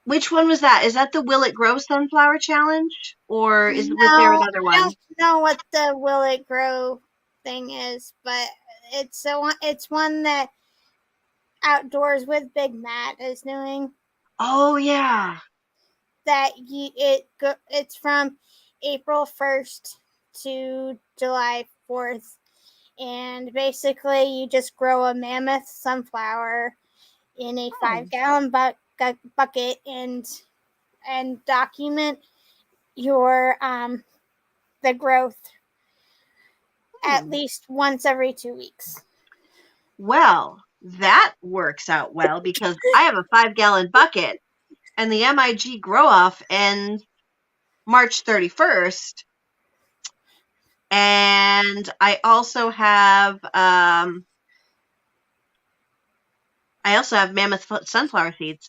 A: Which one was that? Is that the Will It Grow Sunflower Challenge? Or was there another one?
B: I don't know what the Will It Grow thing is, but it's one that Outdoors with Big Matt is doing.
A: Oh, yeah.
B: That it's from April 1st to July 4th. And basically, you just grow a mammoth sunflower in a 5-gallon bucket and document your the growth at least once every 2 weeks.
A: Well, that works out well because I have a 5-gallon bucket, and the MIG grow off ends March 31st. And I also have mammoth sunflower seeds.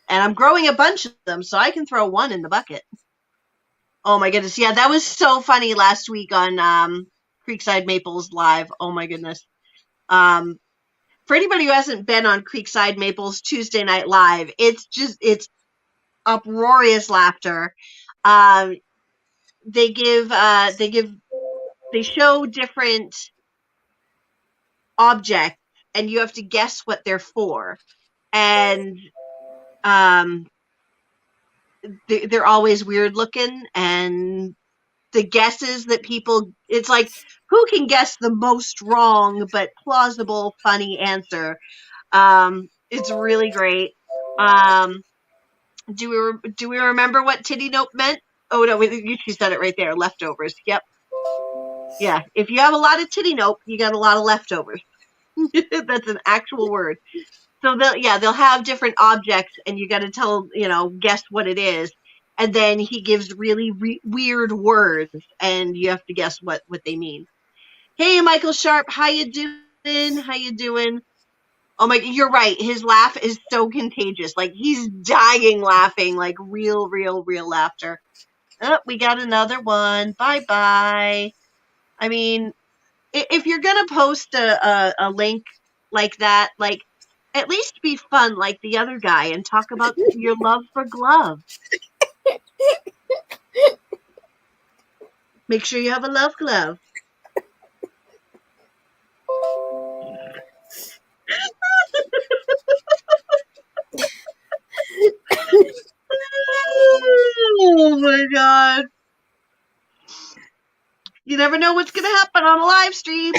A: And I'm growing a bunch of them, so I can throw one in the bucket. Oh my goodness. Yeah, that was so funny last week on Creekside Maples Live. Oh my goodness. For anybody who hasn't been on Creekside Maples Tuesday Night Live, it's uproarious laughter. They show different objects and you have to guess what they're for. And they're always weird looking, and the guesses that people, it's like, who can guess the most wrong but plausible, funny answer? It's really great. Do we remember what titty nope meant? Oh no, she said it right there. Leftovers. Yep. Yeah. If you have a lot of titty nope, you got a lot of leftovers. That's an actual word. So they'll have different objects, and you got to guess what it is. And then he gives really weird words, and you have to guess what they mean. Hey, Michael Sharp, how you doing? How you doing? Oh my, you're right. His laugh is so contagious. Like, he's dying laughing, like real laughter. Oh, we got another one. Bye-bye. I mean, if you're going to post a link like that, like, at least be fun like the other guy and talk about your love for gloves. Make sure you have a love glove. Oh my God. You never know what's going to happen on a live stream.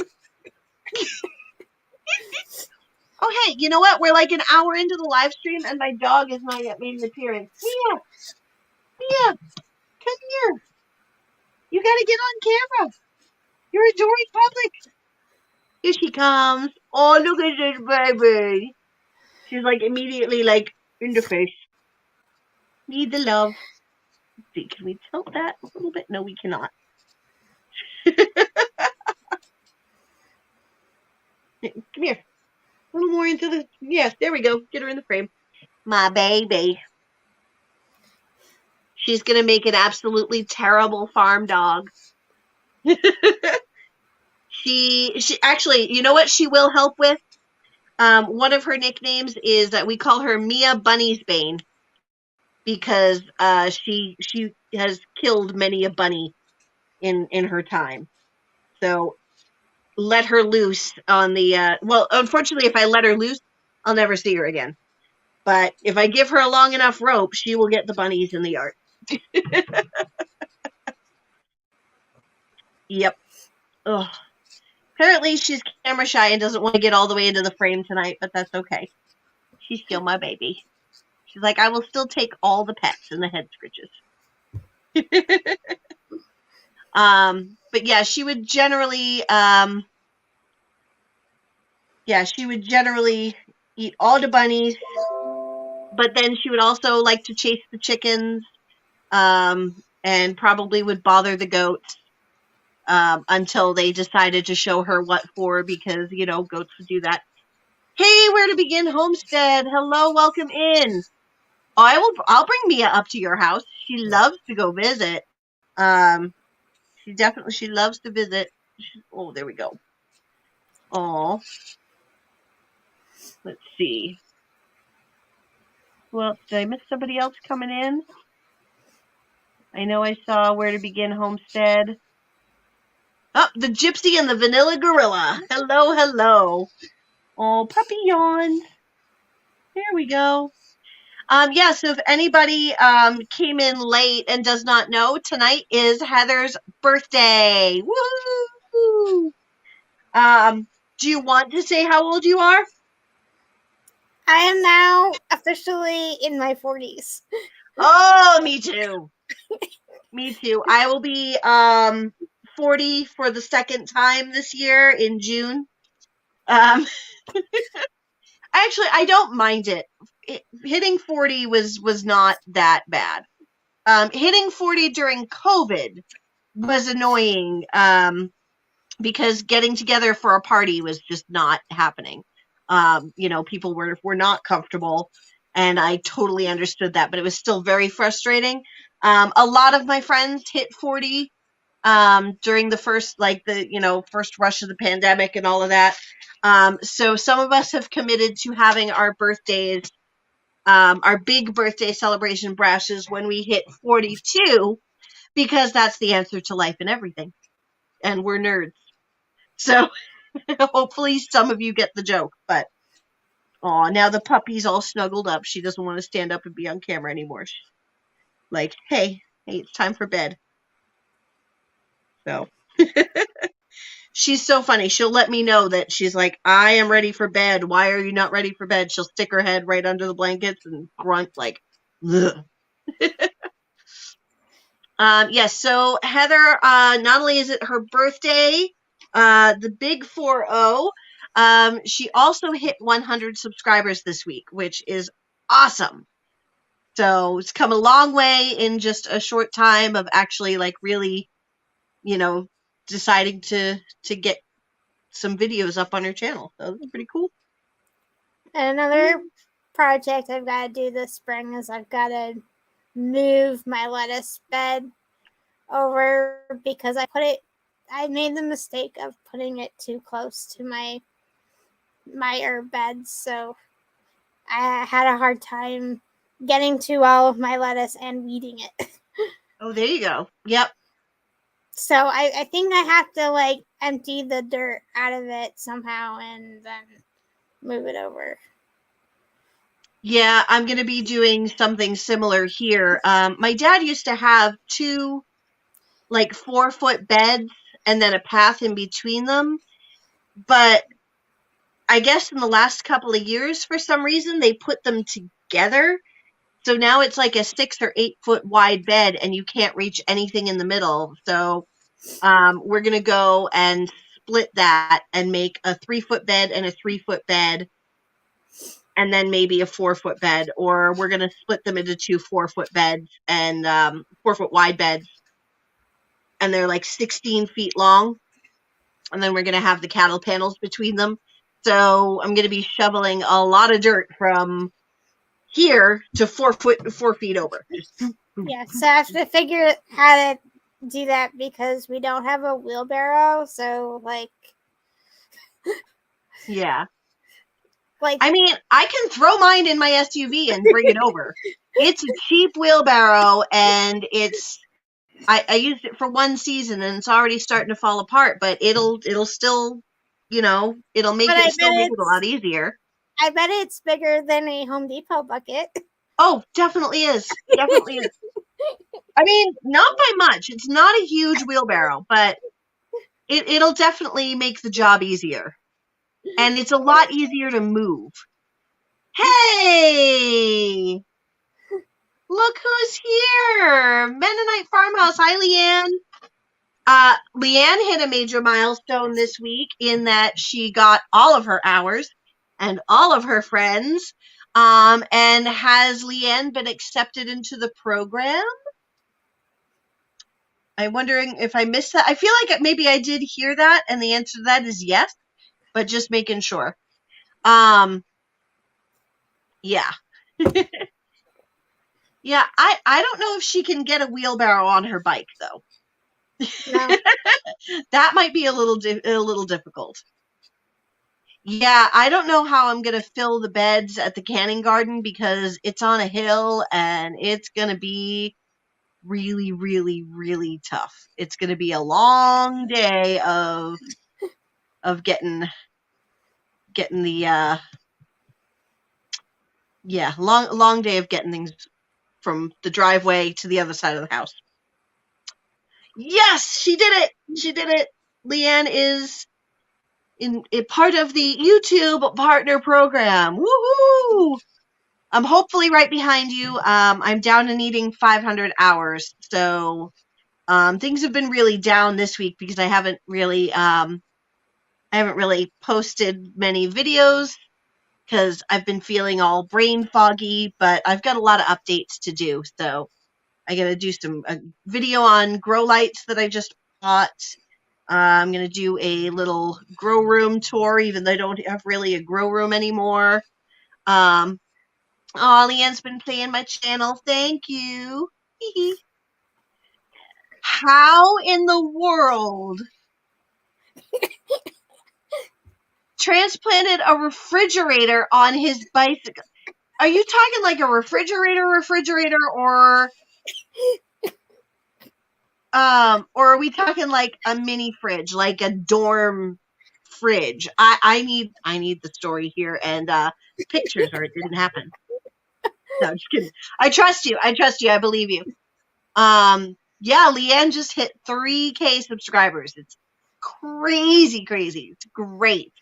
A: Oh, hey, you know what? We're like an hour into the live stream, and my dog has not yet made an appearance. Mia, come here. You got to get on camera. You're adoring public. Here she comes. Oh, look at this baby. She's like immediately like in the face. Need the love. Let's see, can we tilt that a little bit? No, we cannot. Come here. A little more into the... Yes, there we go. Get her in the frame. My baby. She's going to make an absolutely terrible farm dog. She actually, you know what she will help with? One of her nicknames is that we call her Mia Bunny'sbane, because she has killed many a bunny in her time. So let her loose on the well, unfortunately, if I let her loose, I'll never see her again. But if I give her a long enough rope, she will get the bunnies in the yard. Yep. Ugh. Apparently she's camera shy and doesn't want to get all the way into the frame tonight, but that's okay. She's still my baby. She's like, I will still take all the pets and the head scritches. But yeah, she would generally eat all the bunnies, but then she would also like to chase the chickens, and probably would bother the goats, until they decided to show her what for, because, goats would do that. Hey, where to begin homestead? Hello, welcome in. Oh, I'll bring Mia up to your house. She loves to go visit. She loves to visit. Oh, there we go. Oh, let's see. Well, did I miss somebody else coming in? I know I saw where to begin homestead. Oh, the gypsy and the vanilla gorilla. Hello, hello. Oh, puppy yawns. There we go. Yeah, so if anybody came in late and does not know, tonight is Heather's birthday. Woo! Do you want to say how old you are?
B: I am now officially in my 40s.
A: Oh, me too. Me too. I will be 40 for the second time this year in June. Actually, I don't mind it. Hitting 40 was not that bad. Hitting 40 during COVID was annoying, because getting together for a party was just not happening. People were not comfortable, and I totally understood that, but it was still very frustrating. A lot of my friends hit 40 during the first rush of the pandemic and all of that. So some of us have committed to having our birthdays, our big birthday celebration brashes when we hit 42, because that's the answer to life and everything. And we're nerds. So hopefully some of you get the joke, but now the puppy's all snuggled up. She doesn't want to stand up and be on camera anymore. She's like, hey, it's time for bed. So she's so funny. She'll let me know that she's like, I am ready for bed. Why are you not ready for bed? She'll stick her head right under the blankets and grunt like, ugh. Yes, so Heather, not only is it her birthday, the big 4-0, she also hit 100 subscribers this week, which is awesome. So it's come a long way in just a short time of actually really, deciding to get some videos up on her channel. So that's pretty cool.
B: Another project I've got to do this spring is I've got to move my lettuce bed over, because I made the mistake of putting it too close to my herb beds, so I had a hard time getting to all of my lettuce and weeding it.
A: Oh, there you go. Yep.
B: So I think I have to empty the dirt out of it somehow and then move it over.
A: Yeah, I'm going to be doing something similar here. My dad used to have two 4-foot beds and then a path in between them. But I guess in the last couple of years, for some reason, they put them together. So now it's like a 6 or 8 foot wide bed and you can't reach anything in the middle. So we're going to go and split that and make a 3-foot bed and a 3-foot bed, and then maybe a 4-foot bed, or we're going to split them into 2 4-foot beds and 4-foot wide beds, and they're 16 feet long, and then we're going to have the cattle panels between them. So I'm going to be shoveling a lot of dirt from here to 4 feet over.
B: Yeah, so I have to figure out how to do that because we don't have a wheelbarrow, so
A: yeah. I mean, I can throw mine in my SUV and bring it over. It's a cheap wheelbarrow, and I used it for one season, and it's already starting to fall apart. But it'll still, it'll make it a lot easier.
B: I bet it's bigger than a Home Depot bucket.
A: Oh, definitely is. Definitely is. I mean, not by much. It's not a huge wheelbarrow, but it'll definitely make the job easier. And it's a lot easier to move. Hey! Look who's here! Mennonite Farmhouse. Hi, Leanne. Leanne hit a major milestone this week in that she got all of her hours and all of her friends. And has Leanne been accepted into the program? I'm wondering if I missed that. I feel like maybe I did hear that, and the answer to that is yes, but just making sure. Yeah. Yeah, I don't know if she can get a wheelbarrow on her bike though.
B: No.
A: That might be a little difficult. Yeah, I don't know how I'm going to fill the beds at the canning garden because it's on a hill and it's going to be really, really, really tough. It's going to be a long day of getting the long day of getting things from the driveway to the other side of the house. Yes, she did it. She did it. Leanne is in a part of the YouTube partner program. Woohoo! I'm hopefully right behind you. I'm down to needing 500 hours. So things have been really down this week because I haven't really posted many videos because I've been feeling all brain foggy, but I've got a lot of updates to do. So I got to do some video on grow lights that I just bought. I'm going to do a little grow room tour, even though I don't have really a grow room anymore. Leanne's been playing my channel. Thank you. How in the world transplanted a refrigerator on his bicycle? Are you talking like a refrigerator, or are we talking like a mini fridge, like a dorm fridge? I need the story here and pictures, or it didn't happen. No, I'm just kidding. I trust you. I believe you. Yeah, Leanne just hit 3K subscribers. It's crazy. It's great.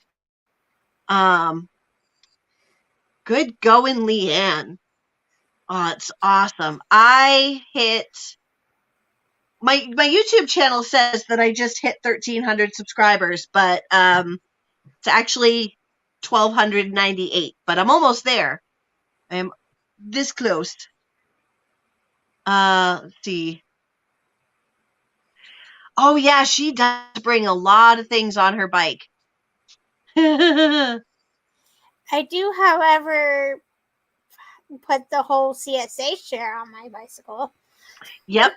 A: Good going, Leanne. Oh, it's awesome. I hit my YouTube channel says that I just hit 1,300 subscribers, but it's actually 1,298. But I'm almost there. I'm this close. Let's see. Oh yeah, she does bring a lot of things on her bike.
B: I do, however, put the whole CSA share on my bicycle.
A: Yep.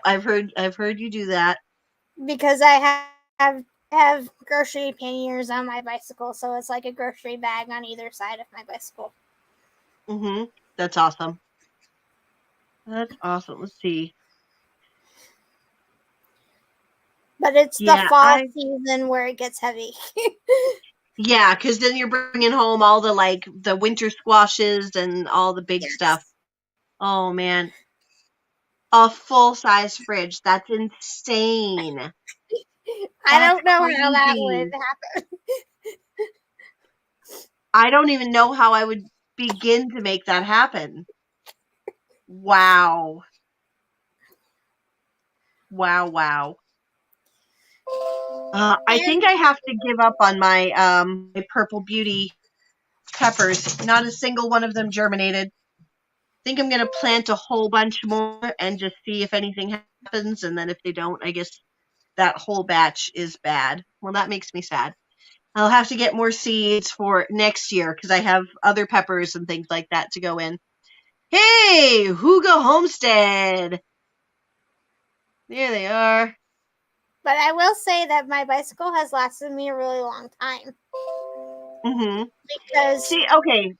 A: I've heard you do that
B: because I have grocery panniers on my bicycle, so it's like a grocery bag on either side of my bicycle.
A: That's awesome. That's awesome. Let's see.
B: But it's the fall season where it gets heavy.
A: Yeah, because then you're bringing home all the winter squashes and all the big stuff. Oh man, a full size fridge. That's insane.
B: I don't know how that would happen.
A: I don't even know how I would begin to make that happen. Wow. I think I have to give up on my my Purple Beauty peppers. Not a single one of them germinated. I think I'm gonna plant a whole bunch more and just see if anything happens, and then if they don't, I guess that whole batch is bad. Well, that makes me sad. I'll have to get more seeds for next year because I have other peppers and things like that to go in. Hey, Huga Homestead. There they are.
B: But I will say that my bicycle has lasted me a really long time. Because
A: okay.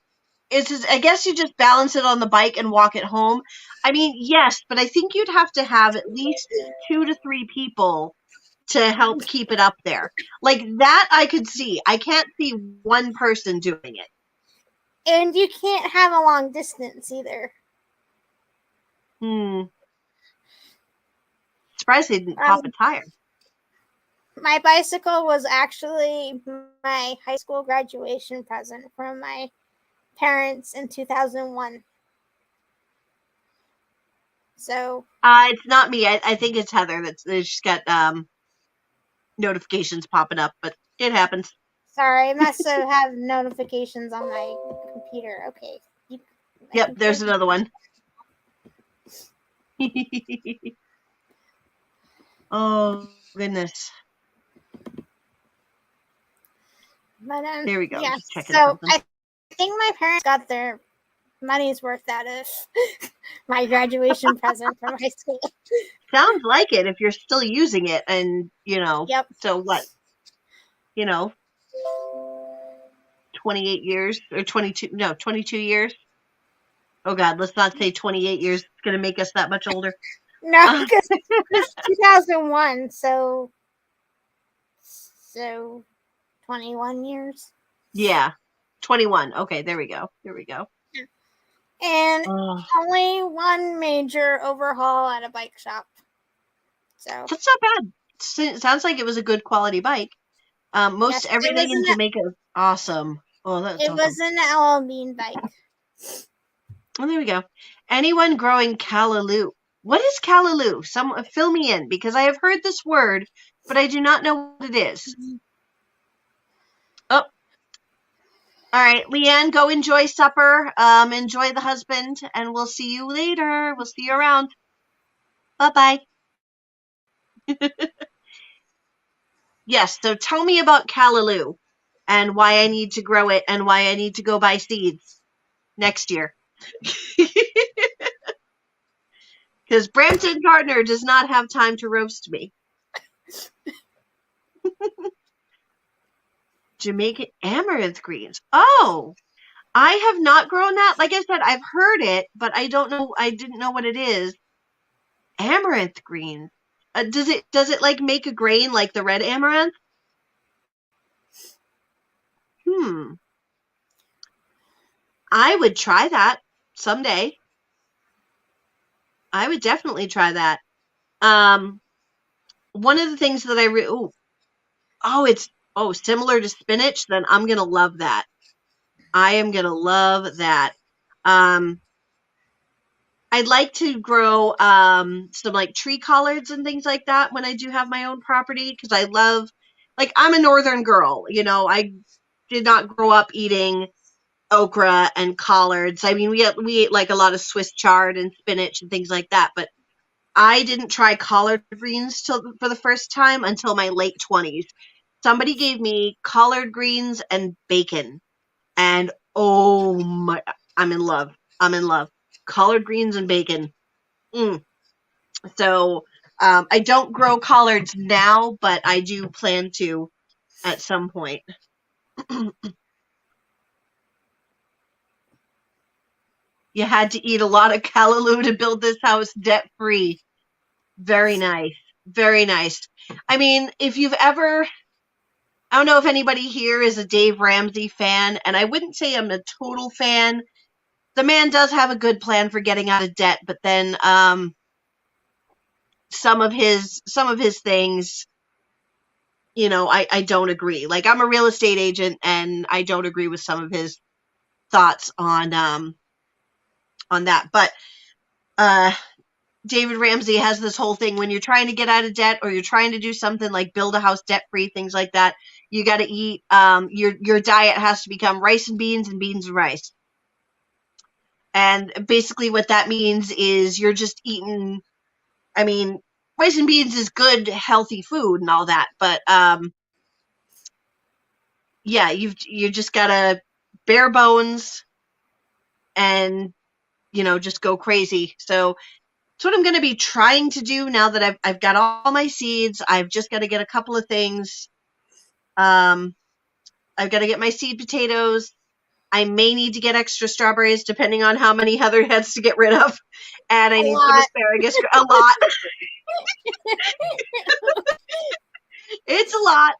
A: I guess you just balance it on the bike and walk it home. I mean, yes, but I think you'd have to have at least 2 to 3 people to help keep it up there. Like that I could see. I can't see one person doing it.
B: And you can't have a long distance either.
A: surprised they didn't pop a tire.
B: My bicycle was actually my high school graduation present from my parents in 2001. So
A: it's not me. I think it's Heather that's just got notifications popping up, but it happens.
B: sorry, I must have notifications on my computer. Okay.
A: Yep, there's another one. Oh goodness.
B: But
A: There we go.
B: yeah.
A: Just checking
B: So
A: something.
B: I think my parents got their money's worth out of my graduation present from high school.
A: Sounds like it if you're still using it, and
B: Yep.
A: so what? 28 years or 22? No, 22 years. Oh God, let's not say 28 years. It's gonna make us that much older.
B: No, because it's 2001, so 21 years.
A: Yeah, 21. Okay, there we go.
B: And only one major overhaul at a bike shop. So
A: that's not bad. It sounds like it was a good quality bike. Most
B: yes,
A: everything in Jamaica is awesome. Oh, that's
B: it
A: awesome.
B: was an LL Bean bike.
A: Oh, there we go. Anyone growing callaloo? What is callaloo? Fill me in, because I have heard this word, but I do not know what it is. Oh, all right, Leanne, go enjoy supper. Enjoy the husband, and we'll see you later. We'll see you around. Bye-bye. Yes, so tell me about callaloo and why I need to grow it and why I need to go buy seeds next year. Because Brampton Gardner does not have time to roast me. Jamaican amaranth greens. Oh, I have not grown that. Like I said, I've heard it, but I don't know. I didn't know what it is. Amaranth greens. Does it like make a grain like the red amaranth? I would try that someday. I would definitely try that. One of the things that it's similar to spinach. Then I'm gonna love that. I am gonna love that. I'd like to grow some like tree collards and things like that when I do have my own property, because I love, like, I'm a northern girl. I did not grow up eating okra and collards. I mean, we ate like a lot of Swiss chard and spinach and things like that, but I didn't try collard greens for the first time until my late 20s. Somebody gave me collard greens and bacon, and oh my, I'm in love. Collard greens and bacon. So I don't grow collards now, but I do plan to at some point. You had to eat a lot of callaloo to build this house debt free. Very nice. Very nice. I mean, if you've ever, I don't know if anybody here is a Dave Ramsey fan, and I wouldn't say I'm a total fan. The man does have a good plan for getting out of debt, but then some of his things, I don't agree. Like, I'm a real estate agent, and I don't agree with some of his thoughts on that. But David Ramsey has this whole thing: when you're trying to get out of debt or you're trying to do something like build a house debt free, things like that, you got to eat. Your diet has to become rice and beans and rice. And basically, what that means is you're just eating. I mean, rice and beans is good, healthy food and all that, but yeah, you just gotta bare bones and just go crazy. So that's what I'm going to be trying to do now that I've got all my seeds. I've just got to get a couple of things. I've got to get my seed potatoes. I may need to get extra strawberries depending on how many Heather has to get rid of. And I need some asparagus. A lot. It's a lot.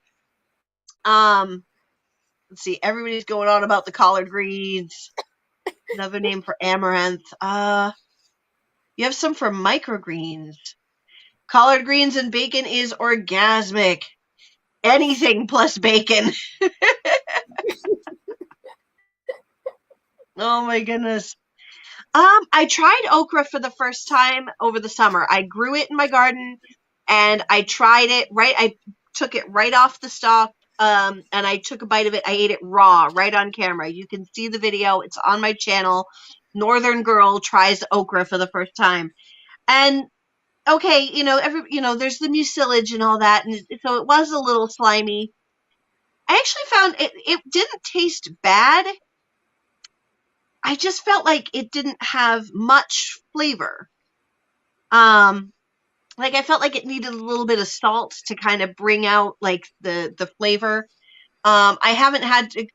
A: Let's see. Everybody's going on about the collard greens. Another name for amaranth. You have some for microgreens. Collard greens and bacon is orgasmic. Anything plus bacon. Oh my goodness. I tried okra for the first time over the summer. I grew it in my garden and I tried it right. I took it right off the stalk. And I took a bite of it. I ate it raw, right on camera. You can see the video. It's on my channel. Northern girl tries okra for the first time. And okay, there's the mucilage and all that, and so it was a little slimy. I actually found it didn't taste bad. I just felt like it didn't have much flavor. Like I felt like it needed a little bit of salt to kind of bring out like the flavor. I haven't had to,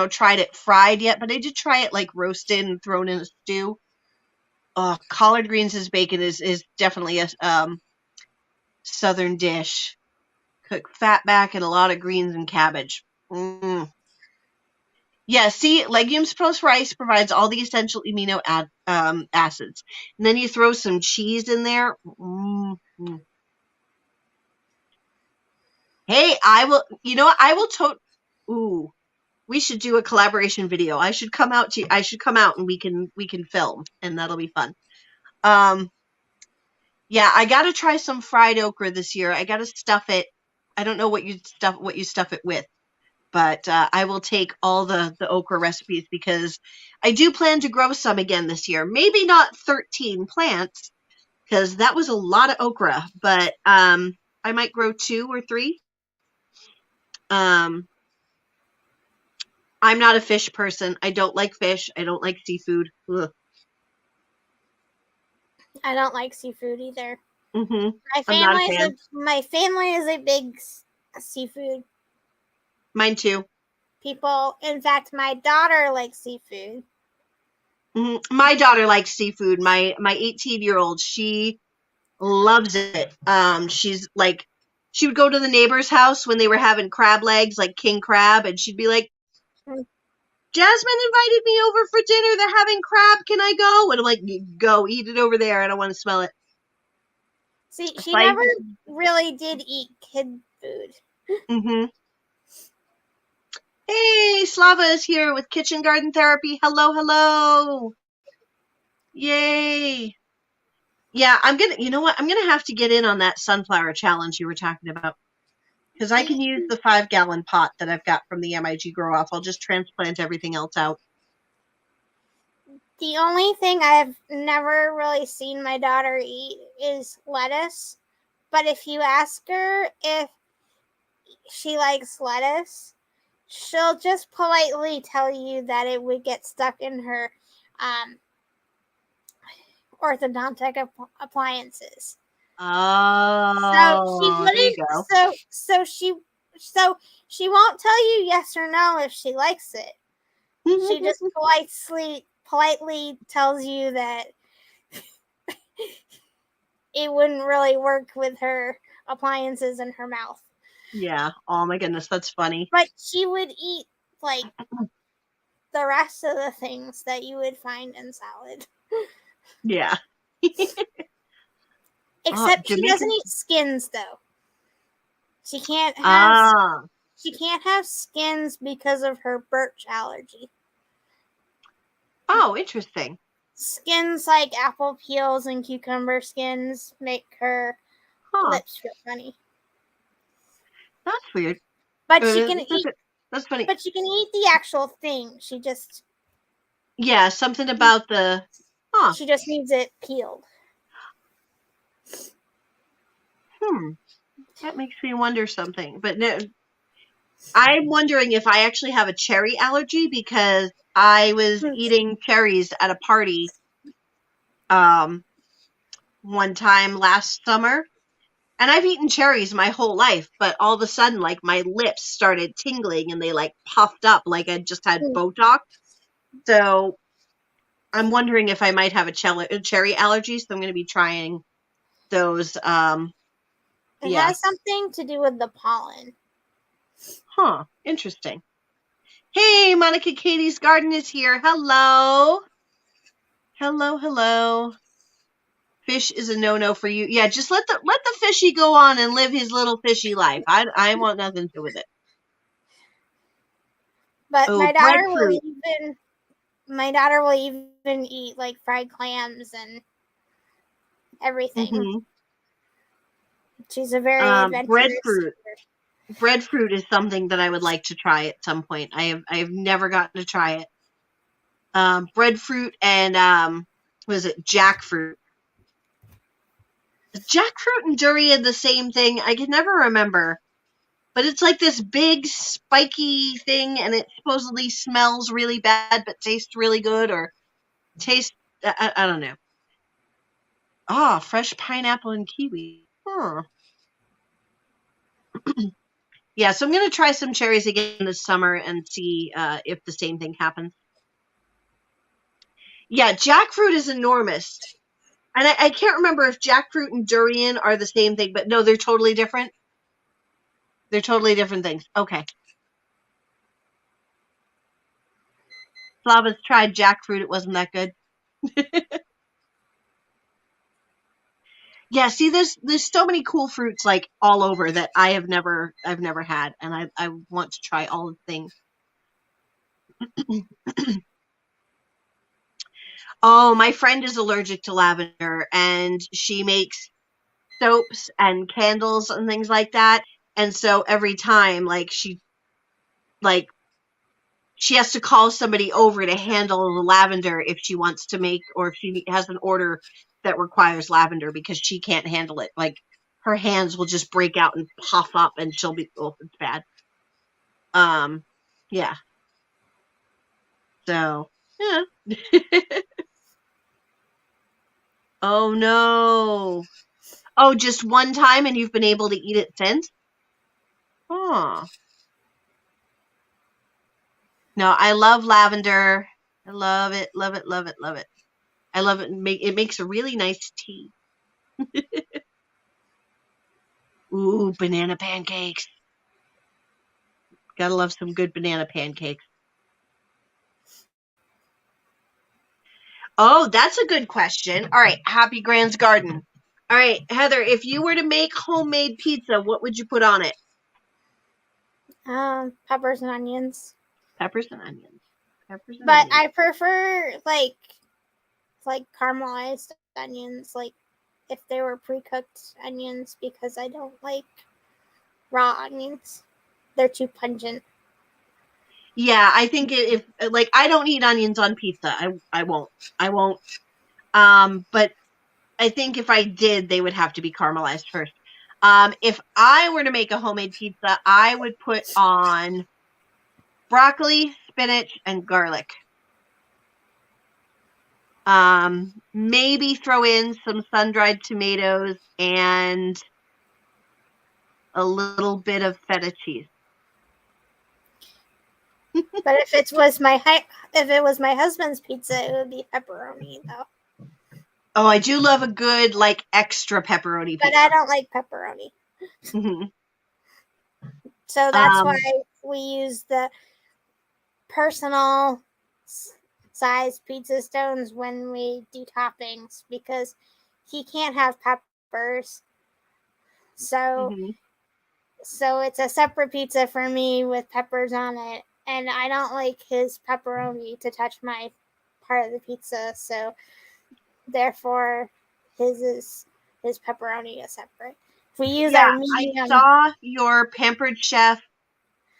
A: tried it fried yet, but I did try it like roasted and thrown in a stew. Collard greens as bacon is definitely a southern dish. Cook fat back and a lot of greens and cabbage. Mm. Yeah, see, legumes plus rice provides all the essential amino acids. And then you throw some cheese in there. Mm. Hey, I will, I will ooh, we should do a collaboration video. I should come out and we can film and that'll be fun. Yeah, I got to try some fried okra this year. I got to stuff it. I don't know what you stuff it with. But I will take all the okra recipes because I do plan to grow some again this year. Maybe not 13 plants because that was a lot of okra, but I might grow 2 or 3. I'm not a fish person. I don't like fish. I don't like seafood. Ugh.
B: I don't like seafood either.
A: Mm-hmm. I'm not a fan.
B: My family is a big seafood
A: Mine too.
B: people. In fact, my daughter likes seafood.
A: Mm-hmm. My daughter likes seafood. My 18-year-old, she loves it. She's like, she would go to the neighbor's house when they were having crab legs, like king crab, and she'd be like, Jasmine invited me over for dinner. They're having crab. Can I go? And I'm like, go eat it over there. I don't want to smell it.
B: See, she never really did eat kid food.
A: Mm-hmm. Hey, Slava is here with Kitchen Garden Therapy. Hello, hello. Yay. Yeah, I'm gonna have to get in on that sunflower challenge you were talking about. Because I can use the 5-gallon pot that I've got from the MIG Grow Off. I'll just transplant everything else out.
B: The only thing I've never really seen my daughter eat is lettuce. But if you ask her if she likes lettuce, she'll just politely tell you that it would get stuck in her orthodontic appliances.
A: Oh,
B: so she wouldn't.
A: there you go.
B: So she won't tell you yes or no if she likes it. She just politely tells you that it wouldn't really work with her appliances in her mouth.
A: Yeah. Oh my goodness, that's funny.
B: But she would eat like the rest of the things that you would find in salad.
A: Yeah.
B: Except she doesn't eat skins though. She can't have skins because of her birch allergy.
A: Oh, interesting.
B: Skins like apple peels and cucumber skins make her lips feel funny.
A: That's weird.
B: But she can eat.
A: That's funny.
B: But she can eat the actual thing. She just.
A: Yeah, something about the.
B: She just needs it peeled.
A: That makes me wonder something. But no, I'm wondering if I actually have a cherry allergy because I was eating cherries at a party one time last summer. And I've eaten cherries my whole life, but all of a sudden, like, my lips started tingling and they, like, puffed up like I just had Botox. So I'm wondering if I might have a cherry allergy, so I'm going to be trying those.
B: It has something to do with the pollen.
A: Huh. Interesting. Hey, Monica Katie's Garden is here. Hello. Hello, hello. Fish is a no-no for you. Yeah, just let the fishy go on and live his little fishy life. I want nothing to do with it.
B: But
A: Oh, breadfruit.
B: my daughter will even eat like fried clams and everything.
A: Mm-hmm.
B: She's a very adventurous.
A: Breadfruit is something that I would like to try at some point. I have never gotten to try it. Breadfruit and was it jackfruit? Is jackfruit and durian the same thing? I can never remember. But it's like this big spiky thing, and it supposedly smells really bad, but tastes really good, or tastes. I don't know. Ah, fresh pineapple and kiwi. Huh. Yeah, so I'm gonna try some cherries again this summer and see if the same thing happens. Yeah, jackfruit is enormous. And I can't remember if jackfruit and durian are the same thing, but no, they're totally different. They're totally different things. Okay. Flava's tried jackfruit. It wasn't that good. Yeah, see, there's so many cool fruits like all over that I've never had, and I want to try all the things. Oh, my friend is allergic to lavender, and she makes soaps and candles and things like that. And so every time, like she has to call somebody over to handle the lavender if she wants to make, or if she has an order that requires lavender, because she can't handle it. Like her hands will just break out and puff up, and she'll be, oh, it's bad. Yeah. So, yeah. Oh no. Oh, just one time and you've been able to eat it since? Huh. No, I love lavender. I love it, love it, love it, love it. I love it. It makes a really nice tea. Ooh, banana pancakes. Gotta love some good banana pancakes. Oh, that's a good question. All right, Happy Grand's Garden. All right, Heather, if you were to make homemade pizza, what would you put on it?
B: Peppers and onions.
A: Peppers and onions. Peppers and
B: But
A: onions.
B: I prefer like caramelized onions, like if they were pre-cooked onions, because I don't like raw onions. They're too pungent.
A: Yeah, I think if like I don't eat onions on pizza. I won't. I won't. But I think if I did, they would have to be caramelized first. If I were to make a homemade pizza, I would put on broccoli, spinach, and garlic. Maybe throw in some sun-dried tomatoes and a little bit of feta cheese.
B: But if it was my husband's pizza, it would be pepperoni though.
A: Oh, I do love a good like extra pepperoni pizza.
B: But I don't like pepperoni.
A: Mm-hmm.
B: So that's why we use the personal size pizza stones when we do toppings, because he can't have peppers. So it's a separate pizza for me with peppers on it, and I don't like his pepperoni to touch my part of the pizza, so therefore his pepperoni is separate. If we use our medium.
A: I saw your Pampered Chef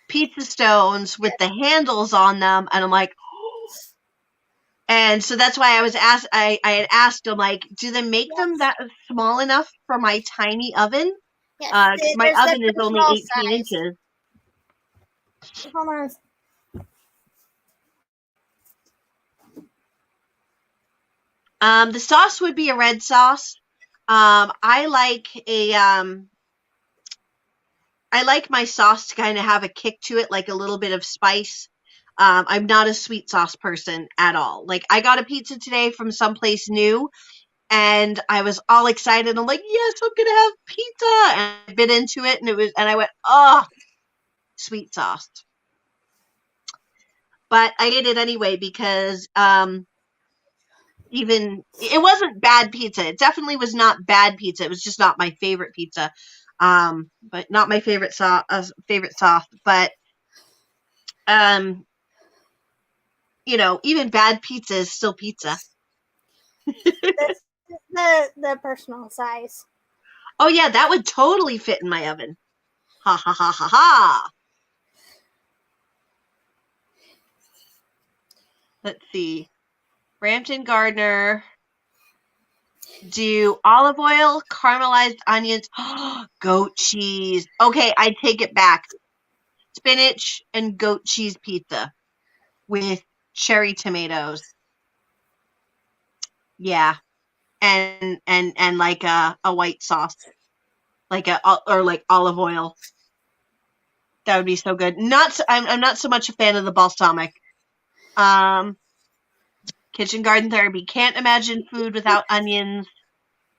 A: pizza stones with the handles on them, and I'm like, oh. And so that's why I had asked him, like, do they make them that small enough for my tiny oven?
B: Yes,
A: my oven is only 18 inches.
B: Hold
A: on. The sauce would be a red sauce. I like my sauce to kind of have a kick to it, like a little bit of spice. I'm not a sweet sauce person at all. Like, I got a pizza today from someplace new, and I was all excited. I'm like, yes, I'm gonna have pizza. And I bit into it, and I went, oh, sweet sauce. But I ate it anyway because even it wasn't bad pizza. It definitely was not bad pizza. It was just not my favorite pizza. But not my favorite sauce. But um, even bad pizza is still pizza.
B: This is the personal size.
A: Oh yeah, that would totally fit in my oven. Ha ha ha ha ha. Let's see. Brampton Gardner. Do olive oil, caramelized onions, goat cheese. Okay, I take it back. Spinach and goat cheese pizza with cherry tomatoes. Yeah, and like a white sauce, like olive oil. That would be so good. I'm not so much a fan of the balsamic. Um, Kitchen garden therapy. Can't imagine food without onions.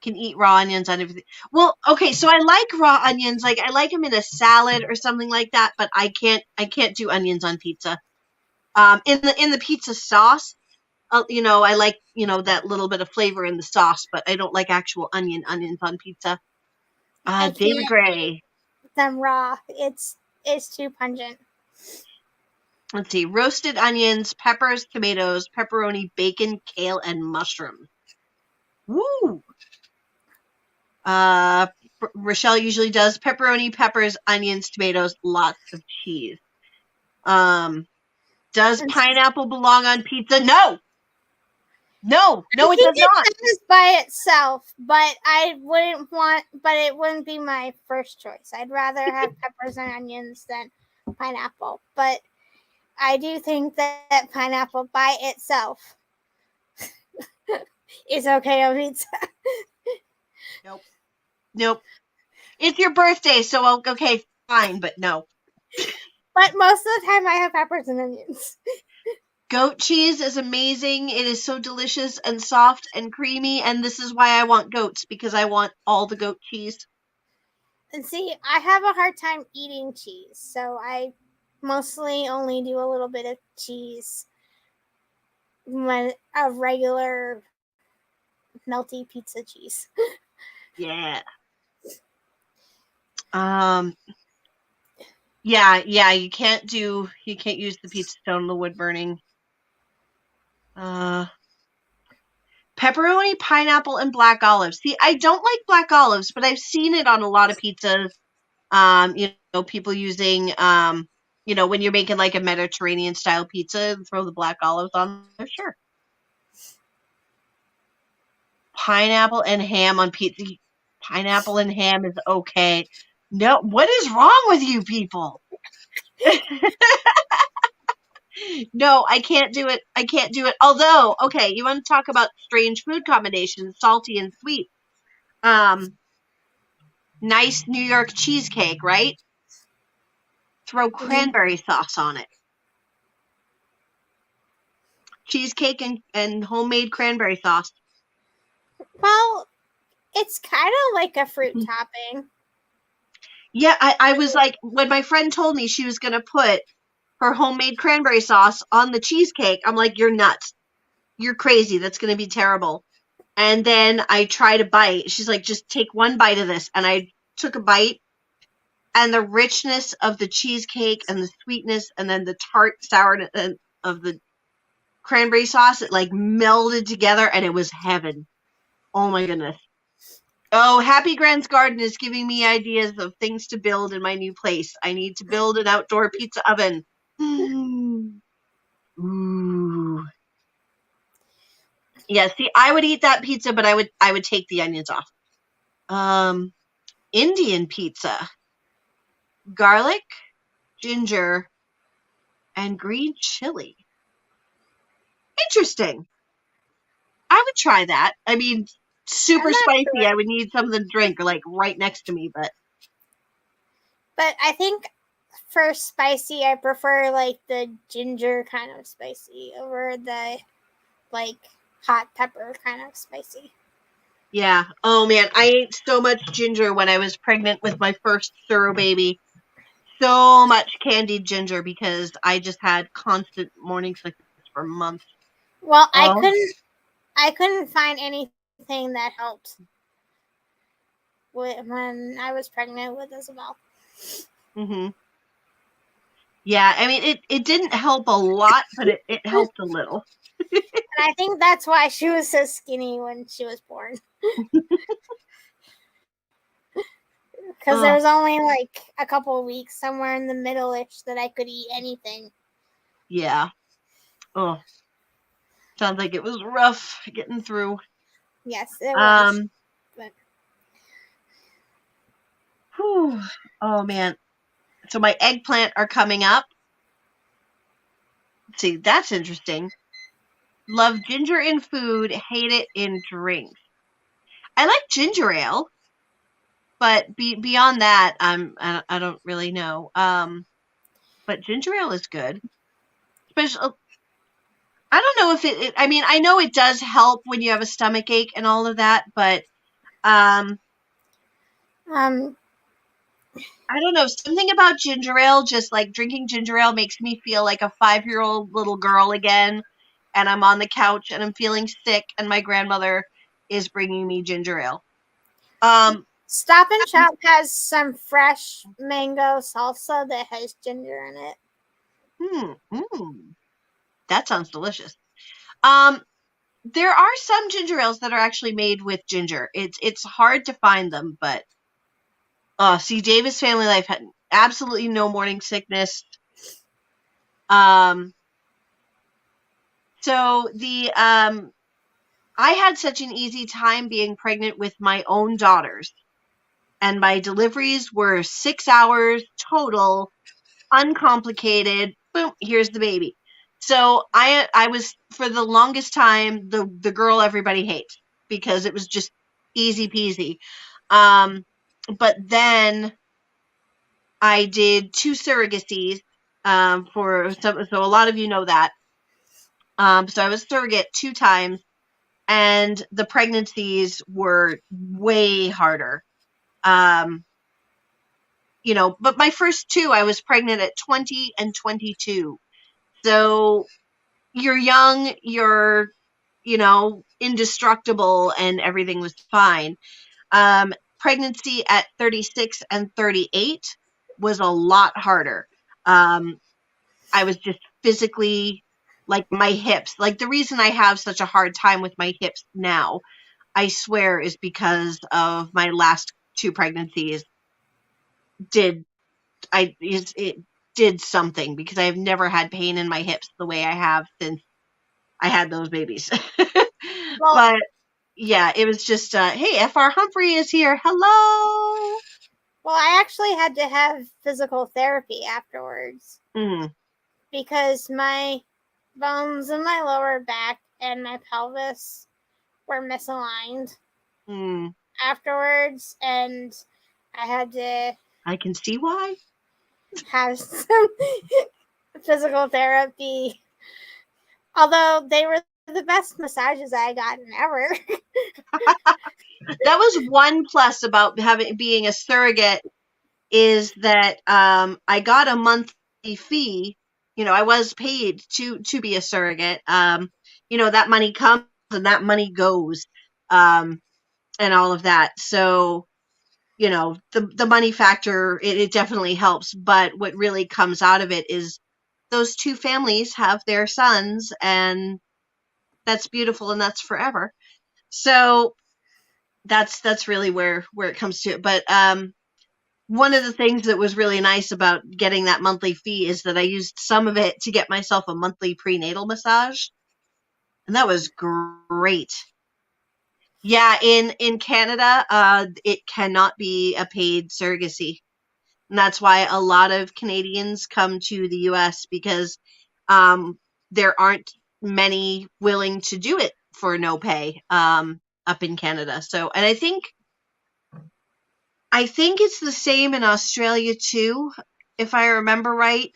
A: Can eat raw onions on everything. Well, okay, so I like raw onions. Like I like them in a salad or something like that, but I can't do onions on pizza. In the pizza sauce, I like that little bit of flavor in the sauce, but I don't like actual onions on pizza.
B: I
A: David
B: can't
A: Gray.
B: them raw. It's too pungent.
A: Let's see, roasted onions, peppers, tomatoes, pepperoni, bacon, kale, and mushrooms. Woo! Uh, Rochelle usually does pepperoni, peppers, onions, tomatoes, lots of cheese. Does
B: And
A: pineapple belong on pizza? No,
B: I
A: it
B: think
A: does
B: it
A: not.
B: does by itself, but it wouldn't be my first choice. I'd rather have peppers and onions than pineapple. But I do think that pineapple by itself is okay on pizza.
A: Nope. It's your birthday, so okay, fine, but no.
B: But most of the time I have peppers and onions.
A: Goat cheese is amazing. It is so delicious and soft and creamy, and this is why I want goats, because I want all the goat cheese.
B: And see, I have a hard time eating cheese, so I mostly only do a little bit of cheese when a regular melty pizza cheese.
A: Yeah. Um. Yeah. You can't use the pizza stone, the wood burning. Pepperoni, pineapple, and black olives. See, I don't like black olives, but I've seen it on a lot of pizzas. People using when you're making like a Mediterranean style pizza, throw the black olives on there. Sure. Pineapple and ham on pizza. Pineapple and ham is okay. No, what is wrong with you people? No, I can't do it. I can't do it. Although, okay, you want to talk about strange food combinations, salty and sweet. Nice New York cheesecake, right? Throw cranberry sauce on it. Cheesecake and homemade cranberry sauce.
B: Well, it's kind of like a fruit topping.
A: Yeah, I was like, when my friend told me she was going to put her homemade cranberry sauce on the cheesecake, I'm like, you're nuts. You're crazy. That's going to be terrible. And then I tried a bite. She's like, just take one bite of this. And I took a bite, and the richness of the cheesecake and the sweetness and then the tart sourness of the cranberry sauce, it like melded together, and it was heaven. Oh my goodness. Oh, Happy Grand's Garden is giving me ideas of things to build in my new place. I need to build an outdoor pizza oven. Ooh. Yeah, see, I would eat that pizza, but I would take the onions off. Indian pizza. Garlic, ginger, and green chili. Interesting. I would try that. I mean, super spicy.
B: Sure.
A: I would need something to drink like right next to me, but
B: I think for spicy, I prefer like the ginger kind of spicy over the like hot pepper kind of spicy.
A: yeah. Oh man, I ate so much ginger when I was pregnant with my first Suro baby. So much candied ginger because I just had constant morning sickness for months.
B: Well, I
A: Oh,
B: couldn't. I couldn't find anything that helped when I was pregnant with Isabel.
A: Mm-hmm. Yeah, I mean, it didn't help a lot, but it helped a little.
B: And I think that's why she was so skinny when she was born. Because there
A: Oh,
B: was only like a couple of weeks somewhere in the middle-ish that I could eat anything.
A: yeah. Oh, sounds like it was rough getting through.
B: Yes, it was.
A: Um,
B: But
A: whew. Oh man. So my eggplant are coming up. See, that's interesting. Love ginger in food, hate it in drinks. I like ginger ale, but beyond that, I don't really know. But ginger ale is good. Especially, I don't know if I mean, I know it does help when you have a stomach ache and all of that, but um,
B: um,
A: I don't know. Something about ginger ale, just like drinking ginger ale, makes me feel like a 5-year-old little girl again. And I'm on the couch and I'm feeling sick, and my grandmother is bringing me ginger ale. Um,
B: Stop and Shop has some fresh mango salsa that has ginger in it.
A: mm, that sounds delicious. Um, there are some ginger ales that are actually made with ginger. It's hard to find them, but see, Davis Family Life had absolutely no morning sickness. Um, so I had such an easy time being pregnant with my own daughters, and my deliveries were 6 hours total, uncomplicated. Boom, here's the baby. So I was for the longest time the girl everybody hates because it was just easy peasy. Um, but then I did 2 surrogacies for some, so a lot of you know that. So I was surrogate 2 times, and the pregnancies were way harder. Um, but my first 2, I was pregnant at 20 and 22. So you're young, you're, indestructible, and everything was fine. Pregnancy at 36 and 38 was a lot harder. Um, I was just physically, like, my hips. Like, the reason I have such a hard time with my hips now, I swear, is because of my last 2 pregnancies. Did it did something, because I've never had pain in my hips the way I have since I had those babies.
B: Well,
A: But yeah, it was just hey, FR Humphrey is here. Hello.
B: I actually had to have physical therapy afterwards
A: Mm,
B: because my bones in my lower back and my pelvis were misaligned
A: mm,
B: afterwards, and I had to
A: I can see why.
B: have some physical therapy. Although they were the best massages I gotten ever.
A: That was one plus about being a surrogate, is that I got a monthly fee. I was paid to be a surrogate. That money comes and that money goes, and all of that. So the money factor, it definitely helps. But what really comes out of it is those 2 families have their sons, and that's beautiful, and that's forever. So that's really where it comes to it. But one of the things that was really nice about getting that monthly fee is that I used some of it to get myself a monthly prenatal massage, and that was great. Yeah, in Canada, it cannot be a paid surrogacy. And that's why a lot of Canadians come to the US, because um, there aren't many willing to do it for no pay up in Canada. So, and I think it's the same in Australia too, if I remember right.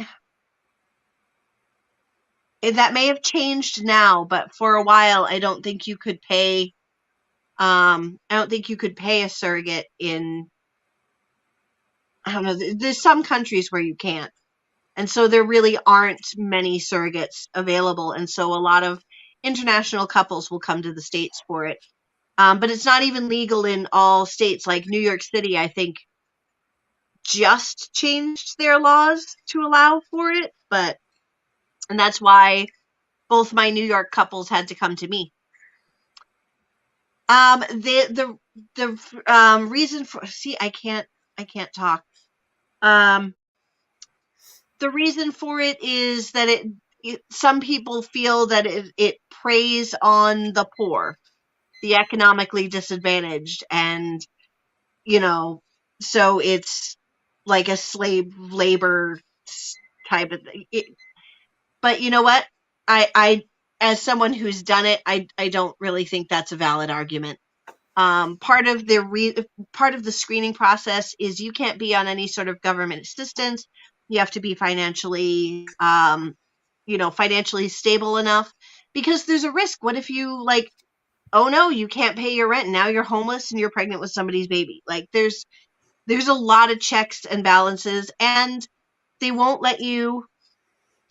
A: That may have changed now, but for a while, I don't think you could pay. I don't think you could pay a surrogate in. I don't know. There's some countries where you can't. And so there really aren't many surrogates available. And so a lot of international couples will come to the States for it. But it's not even legal in all states. Like New York City, I think, just changed their laws to allow for it. And that's why both my New York couples had to come to me. The reason for, see, I can't talk. The reason for it is that some people feel that it preys on the poor, the economically disadvantaged, and so it's like a slave labor type of thing. But you know what? I as someone who's done it, I don't really think that's a valid argument. Part of the screening process is you can't be on any sort of government assistance. You have to be financially stable enough, because there's a risk. What if you, like, oh no, you can't pay your rent and now you're homeless and you're pregnant with somebody's baby? Like, there's a lot of checks and balances, and they won't let you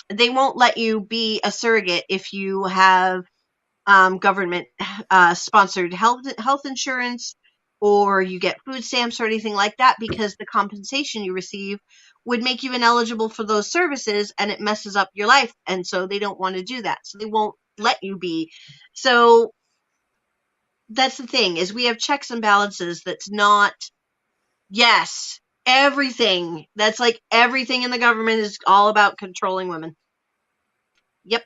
A: be a surrogate if you have government sponsored health insurance, or you get food stamps or anything like that, because the compensation you receive would make you ineligible for those services, and it messes up your life. And so they don't want to do that. So they won't let you be. So that's the thing, is we have checks and balances. That's not, yes, everything. That's like everything in the government is all about controlling women. Yep.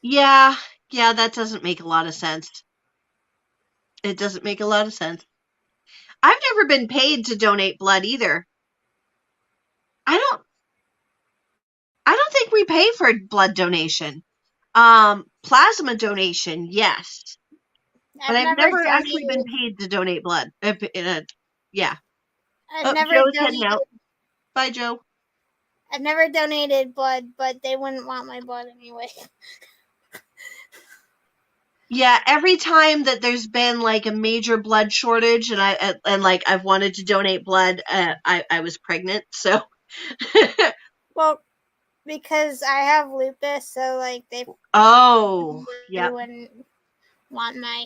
A: Yeah, that doesn't make a lot of sense. It doesn't make a lot of sense. I've never been paid to donate blood either. I don't think we pay for blood donation. Plasma donation, yes. But I've never actually been paid to donate blood. Yeah.
B: I've never
A: Joe's
B: donated.
A: heading out. Bye, Joe.
B: I've never donated blood, but they wouldn't want my blood anyway.
A: Yeah, every time that there's been like a major blood shortage, and I've wanted to donate blood, I was pregnant, so.
B: Well, because I have lupus, so like they.
A: Oh, yeah.
B: Wouldn't want my.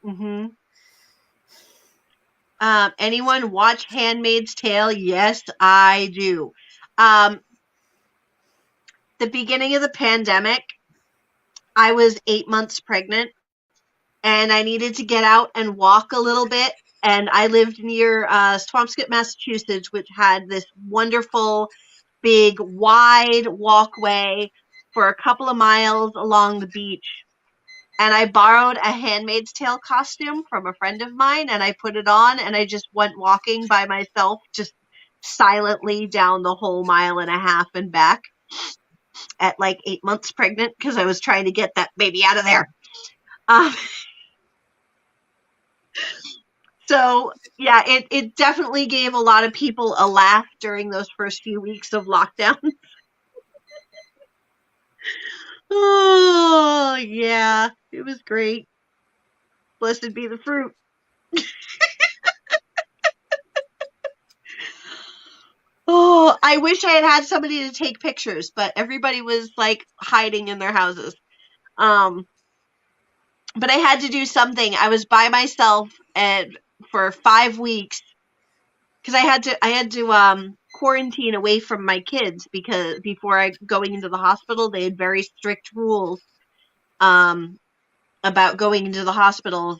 A: Mm-hmm. Anyone watch Handmaid's Tale? Yes, I do. The beginning of the pandemic, I was 8 months pregnant, and I needed to get out and walk a little bit. And I lived near Swampscott, Massachusetts, which had this wonderful, big, wide walkway for a couple of miles along the beach. And I borrowed a Handmaid's Tale costume from a friend of mine, and I put it on, and I just went walking by myself, just silently down the whole mile and a half and back at like 8 months pregnant, because I was trying to get that baby out of there. So yeah, it definitely gave a lot of people a laugh during those first few weeks of lockdown. Oh yeah, it was great. Blessed be the fruit. Oh, I wish I had somebody to take pictures, but everybody was like hiding in their houses. But I had to do something. I was by myself for 5 weeks, because I had to quarantine away from my kids, because before going into the hospital, they had very strict rules about going into the hospital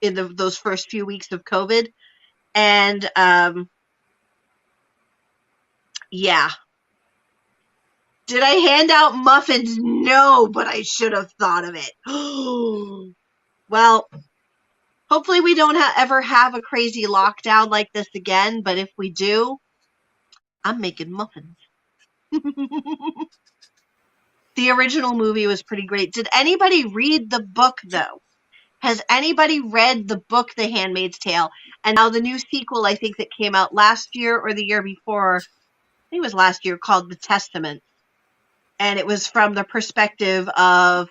A: in those first few weeks of COVID. And yeah. Did I hand out muffins? No, but I should have thought of it. Well, hopefully we don't ever have a crazy lockdown like this again, but if we do, I'm making muffins. The original movie was pretty great. Did anybody read the book, though? Has anybody read the book, The Handmaid's Tale? And now the new sequel, I think, that came out last year or the year before, I think it was last year, called The Testament. And it was from the perspective of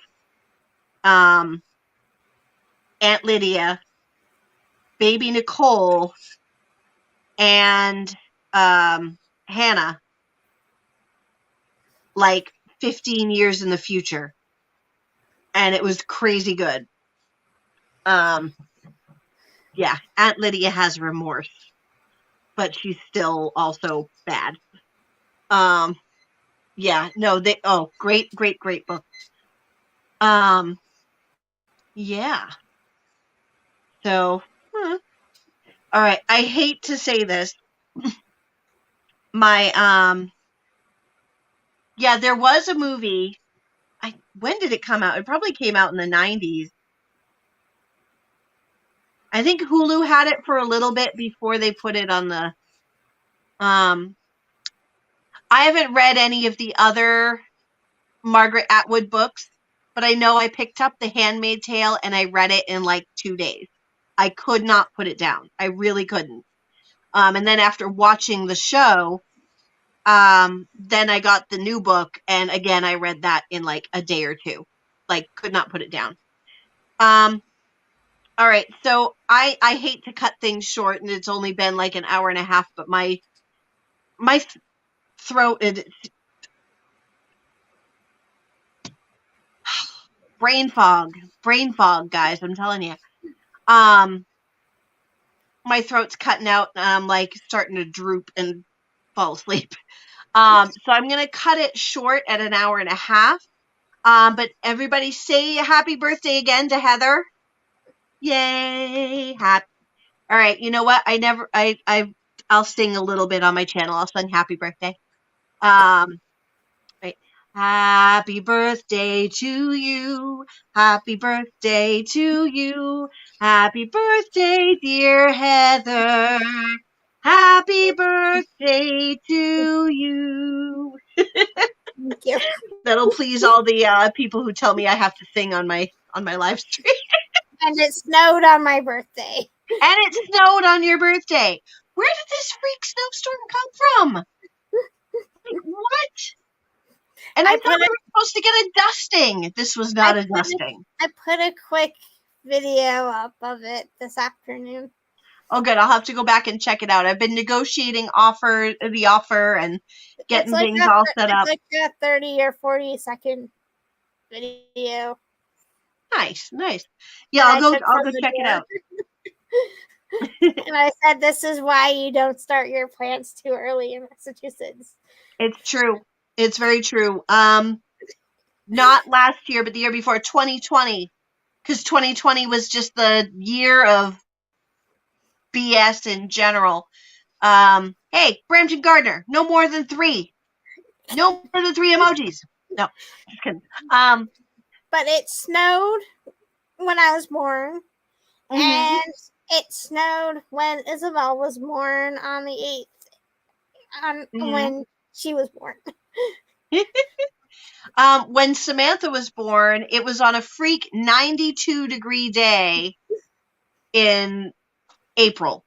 A: Aunt Lydia, baby Nicole, and Hannah, like 15 years in the future. And it was crazy good. Yeah, Aunt Lydia has remorse, but she's still also bad. Yeah, no, great book. Yeah. So, all right. I hate to say this. Yeah, there was a movie. When did it come out? It probably came out in the 90s. I think Hulu had it for a little bit before they put it on the. I haven't read any of the other Margaret Atwood books, but I know I picked up The Handmaid's Tale and I read it in like 2 days. I could not put it down. I really couldn't. And then after watching the show, then I got the new book, and again I read that in like a day or two. Like, could not put it down. All right, so I hate to cut things short, and it's only been like an hour and a half, but my throat is brain fog, guys. I'm telling you. My throat's cutting out, and I'm like starting to droop and fall asleep. So I'm gonna cut it short at an hour and a half. But everybody say happy birthday again to Heather. Yay! Happy. All right, you know what? I'll sing a little bit on my channel. I'll sing happy birthday. Right. Happy birthday to you. Happy birthday to you. Happy birthday, dear Heather. Happy birthday to you.
B: Thank you.
A: That'll please all the people who tell me I have to sing on my live stream.
B: And it snowed on my birthday.
A: And it snowed on your birthday. Where did this freak snowstorm come from? Like, what? And I thought we were supposed to get a dusting. This was not a dusting.
B: I put a quick video up of it this afternoon.
A: Oh, good. I'll have to go back and check it out. I've been negotiating the offer and getting things all set up.
B: It's like a 30 or 40 second video.
A: Nice. Yeah, I'll go check it out.
B: And I said, this is why you don't start your plants too early in Massachusetts.
A: It's true. It's very true. Not last year, but the year before, 2020, because 2020 was just the year of BS in general. Hey, Brampton Gardner, no more than 3. No more than 3 emojis. No, just kidding.
B: But it snowed when I was born, and it snowed when Isabel was born on the 8th, when she was born.
A: When Samantha was born, it was on a freak 92-degree day in April.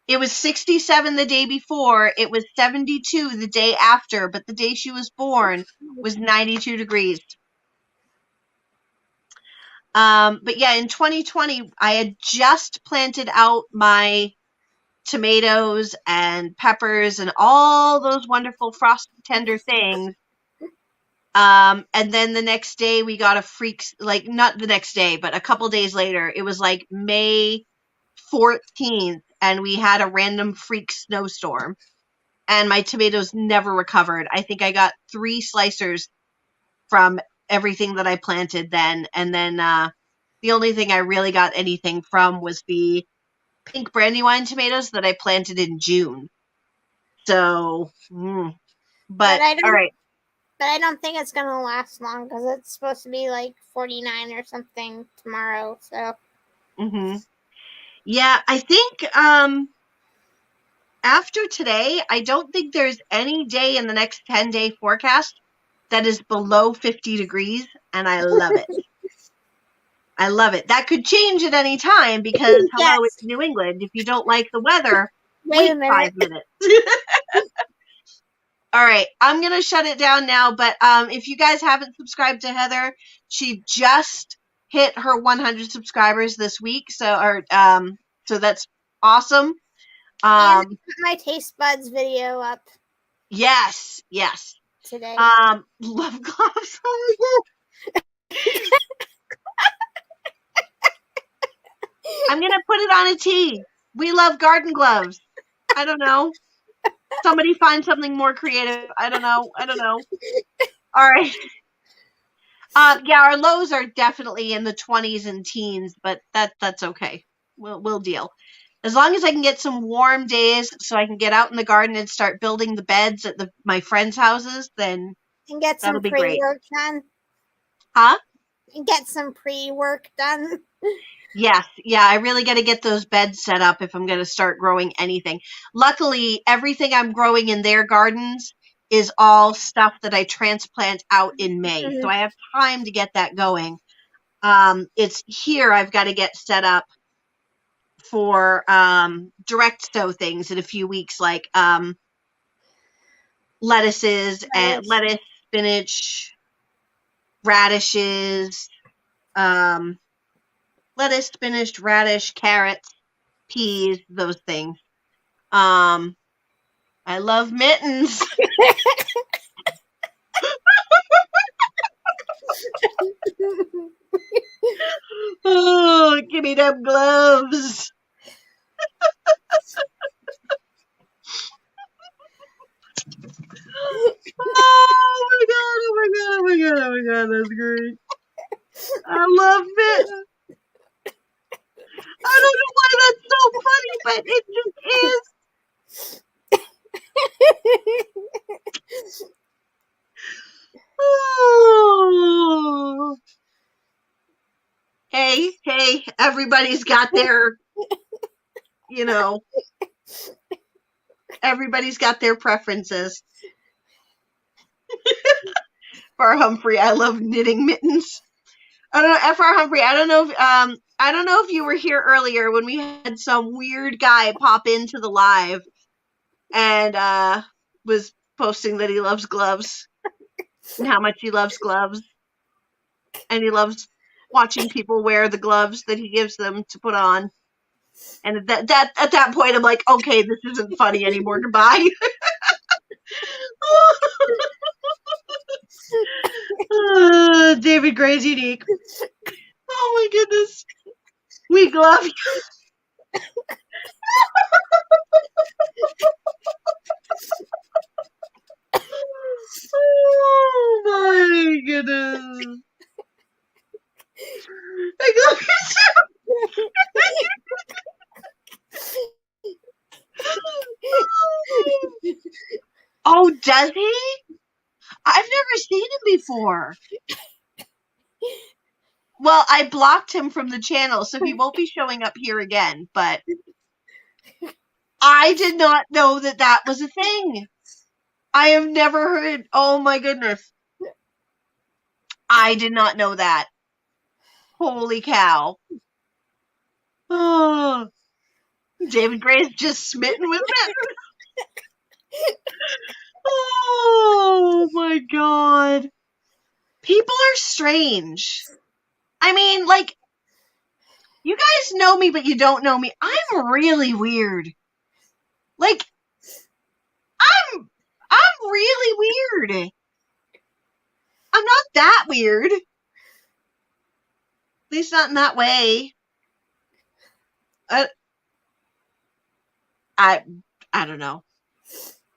A: It was 67 the day before. It was 72 the day after, but the day she was born was 92 degrees. But yeah, in 2020, I had just planted out my tomatoes and peppers and all those wonderful frost tender things. And then the next day we got a freak, like not the next day, but a couple days later, it was like May 14th, and we had a random freak snowstorm, and my tomatoes never recovered. I think I got 3 slicers from everything that I planted then, and then the only thing I really got anything from was the pink Brandywine tomatoes that I planted in June. So, but all right.
B: But I don't think it's going to last long, because it's supposed to be like 49 or something tomorrow. So.
A: Yeah, I think after today, I don't think there's any day in the next 10-day forecast that is below 50 degrees, and I love it. I love it. That could change at any time because, hello, it's New England. If you don't like the weather, wait 5 minutes. All right, I'm going to shut it down now, but if you guys haven't subscribed to Heather, she just hit her 100 subscribers this week, so that's awesome.
B: And
A: Um,
B: my taste buds video up
A: yes.
B: today.
A: Love gloves. Oh my God. I'm gonna put it on a tee. We love garden gloves. I don't know. Somebody find something more creative. I don't know. All right. Yeah, our lows are definitely in the 20s and teens, but that's okay. We'll deal. As long as I can get some warm days so I can get out in the garden and start building the beds at my friends' houses, then
B: And get
A: that'll
B: some
A: be great.
B: pre-work done.
A: Huh?
B: And get some pre-work done.
A: Yes. Yeah, I really got to get those beds set up if I'm going to start growing anything. Luckily, everything I'm growing in their gardens is all stuff that I transplant out in May. So I have time to get that going. It's here I've got to get set up for direct sow things in a few weeks, like lettuces and lettuce, spinach, radishes, um, lettuce, spinach, radish, carrots, peas, those things. I love mittens. Oh, give me them gloves. Oh my god, oh my god, oh my god, oh my god, that's great. I love mittens. I don't know why that's so funny, but it just is. Oh. Hey, everybody's got their, you know, everybody's got their preferences. For Humphrey, I love knitting mittens. I don't know, FR Humphrey, I don't know if you were here earlier when we had some weird guy pop into the live and was posting that he loves gloves and how much he loves gloves. And he loves watching people wear the gloves that he gives them to put on. And at that point, I'm like, okay, this isn't funny anymore. Goodbye. David Gray's unique. Oh my goodness. We love you. Oh my goodness. I love you too. Oh, does he? I've never seen him before. Well, I blocked him from the channel, so he won't be showing up here again, but I did not know that that was a thing. I have never heard. Oh my goodness. I did not know that. Holy cow. Oh, David Gray is just smitten with it. Oh my god. People are strange. I mean, like, you guys know me, but you don't know me. I'm really weird. Like, I'm really weird. I'm not that weird. At least not in that way. I I, I don't know.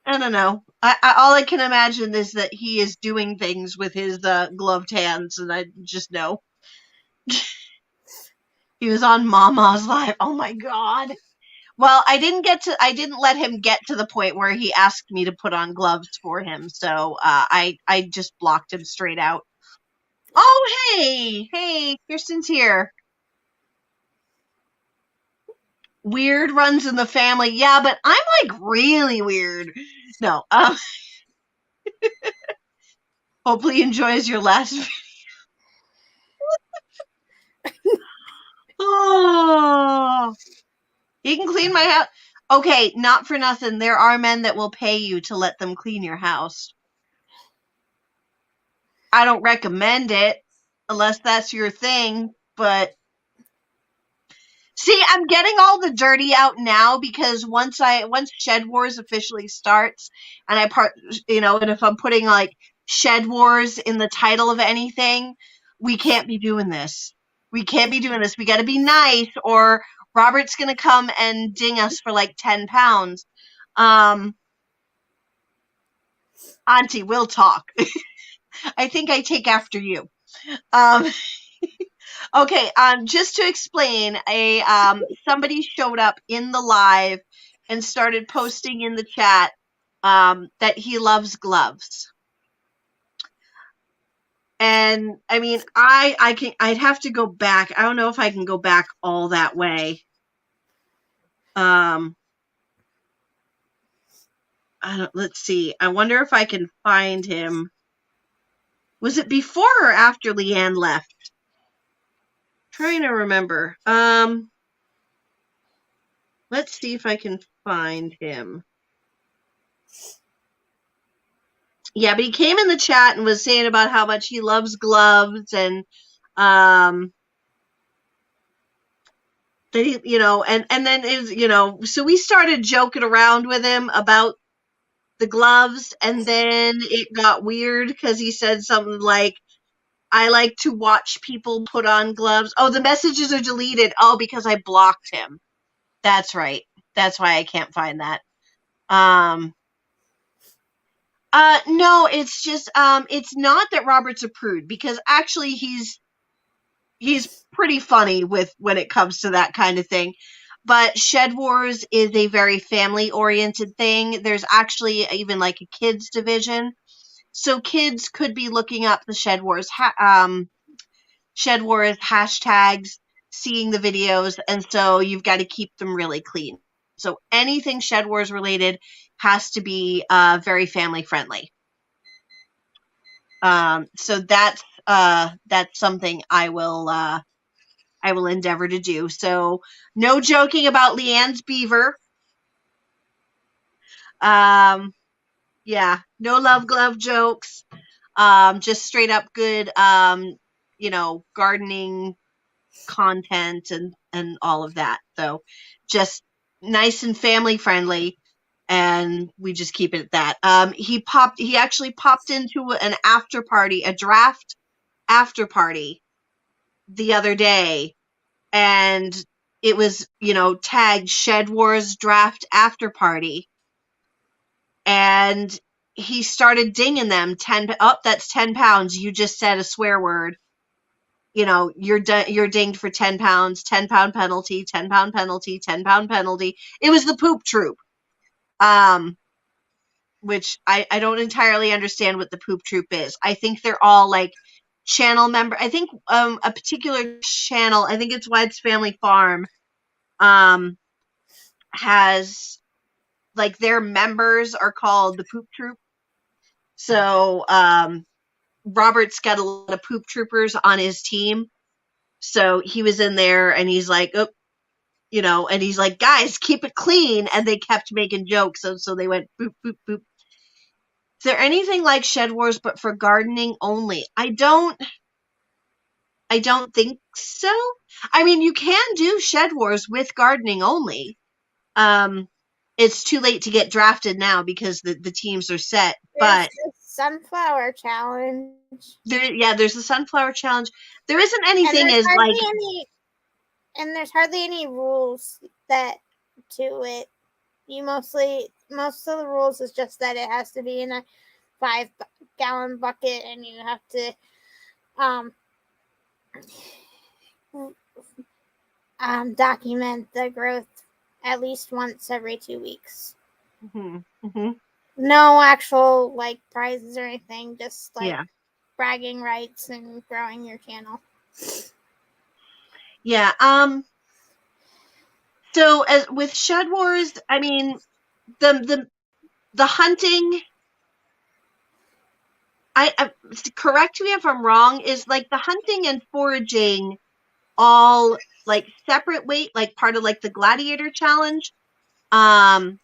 A: I don't know. All I can imagine is that he is doing things with his gloved hands, and I just know. He was on Mama's Live. Oh my god. Well, I didn't let him get to the point where he asked me to put on gloves for him, so I just blocked him straight out. Oh, hey, Kirsten's here. Weird runs in the family. Yeah, but I'm like really weird. No, hopefully he enjoys your last video. Oh, he can clean my house. Okay, not for nothing. There are men that will pay you to let them clean your house. I don't recommend it unless that's your thing, but See, I'm getting all the dirty out now because once Shed Wars officially starts, and and if I'm putting like Shed Wars in the title of anything, we can't be doing this. We can't be doing this. We got to be nice, or Robert's gonna come and ding us for like 10 pounds. Auntie, we'll talk. I think I take after you. Um, Okay, just to explain, somebody showed up in the live and started posting in the chat that he loves gloves. And I mean, I'd have to go back. I don't know if I can go back all that way. Let's see. I wonder if I can find him. Was it before or after Leanne left? Trying to remember. Let's see if I can find him. Yeah, but he came in the chat and was saying about how much he loves gloves and that he, and then so we started joking around with him about the gloves, and then it got weird because he said something like, I like to watch people put on gloves. Oh, the messages are deleted. Oh, because I blocked him. That's right. That's why I can't find that. No, it's just it's not that Robert's a prude, because actually he's pretty funny with when it comes to that kind of thing. But Shed Wars is a very family oriented thing. There's actually even like a kids division. So kids could be looking up the Shed Wars hashtags, seeing the videos, and so you've got to keep them really clean. So anything Shed Wars related has to be very family friendly. So that's something I will endeavor to do. So no joking about Leanne's beaver. Yeah, no love glove jokes. Just straight up good gardening content and all of that. So just nice and family friendly, and we just keep it at that. He actually popped into an after party, a draft after party the other day, and it was, tagged Shed Wars draft after party, and he started dinging them 10. Oh, that's 10 pounds. You just said a swear word. You're dinged for 10 pounds, 10-pound penalty, 10-pound penalty, 10-pound penalty. It was the poop troop. Which I don't entirely understand what the poop troop is. I think they're all like channel member. I think a particular channel, I think it's White's Family Farm, has like their members are called the poop troop. So Robert's got a lot of poop troopers on his team. So he was in there and he's like, oh, and he's like, guys, keep it clean. And they kept making jokes. So they went boop, boop, boop. Is there anything like Shed Wars but for gardening only? I don't think so. I mean, you can do Shed Wars with gardening only. It's too late to get drafted now because the teams are set. But
B: there's the sunflower challenge.
A: There's the sunflower challenge. There isn't anything as like,
B: and there's hardly any rules that to it. Most of the rules is just that it has to be in a 5-gallon bucket, and you have to document the growth at least once every 2 weeks.
A: Mm-hmm. Mm-hmm.
B: No actual like prizes or anything, just like bragging rights and growing your channel.
A: Yeah. So as with Shed Wars, I mean, the hunting, I correct me if I'm wrong, is like the hunting and foraging all like separate weight, like part of like the gladiator challenge. But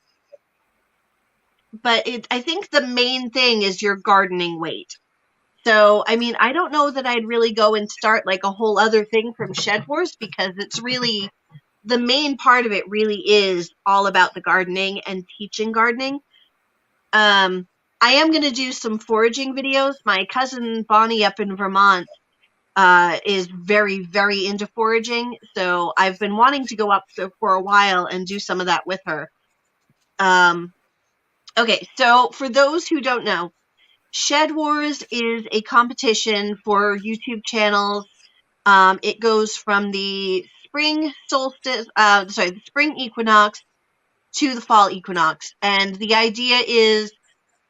A: I think the main thing is your gardening weight. So, I mean, I don't know that I'd really go and start like a whole other thing from Shed Wars, because it's really the main part of it really is all about the gardening and teaching gardening. I am going to do some foraging videos. My cousin Bonnie up in Vermont is very, very into foraging. So I've been wanting to go up for a while and do some of that with her. Okay, so for those who don't know, Shed Wars is a competition for YouTube channels. It goes from the spring solstice, the spring equinox to the fall equinox. And the idea is,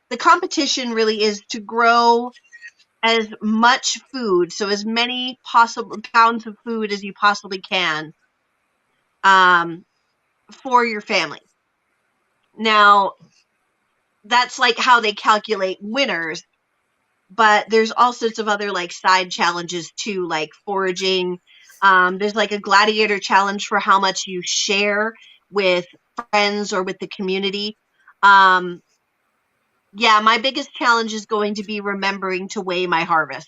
A: the competition really is to grow as much food, so as many possible pounds of food as you possibly can, for your family. Now, that's like how they calculate winners, but there's all sorts of other like side challenges too, like foraging. There's like a gladiator challenge for how much you share with friends or with the community. Yeah, my biggest challenge is going to be remembering to weigh my harvest.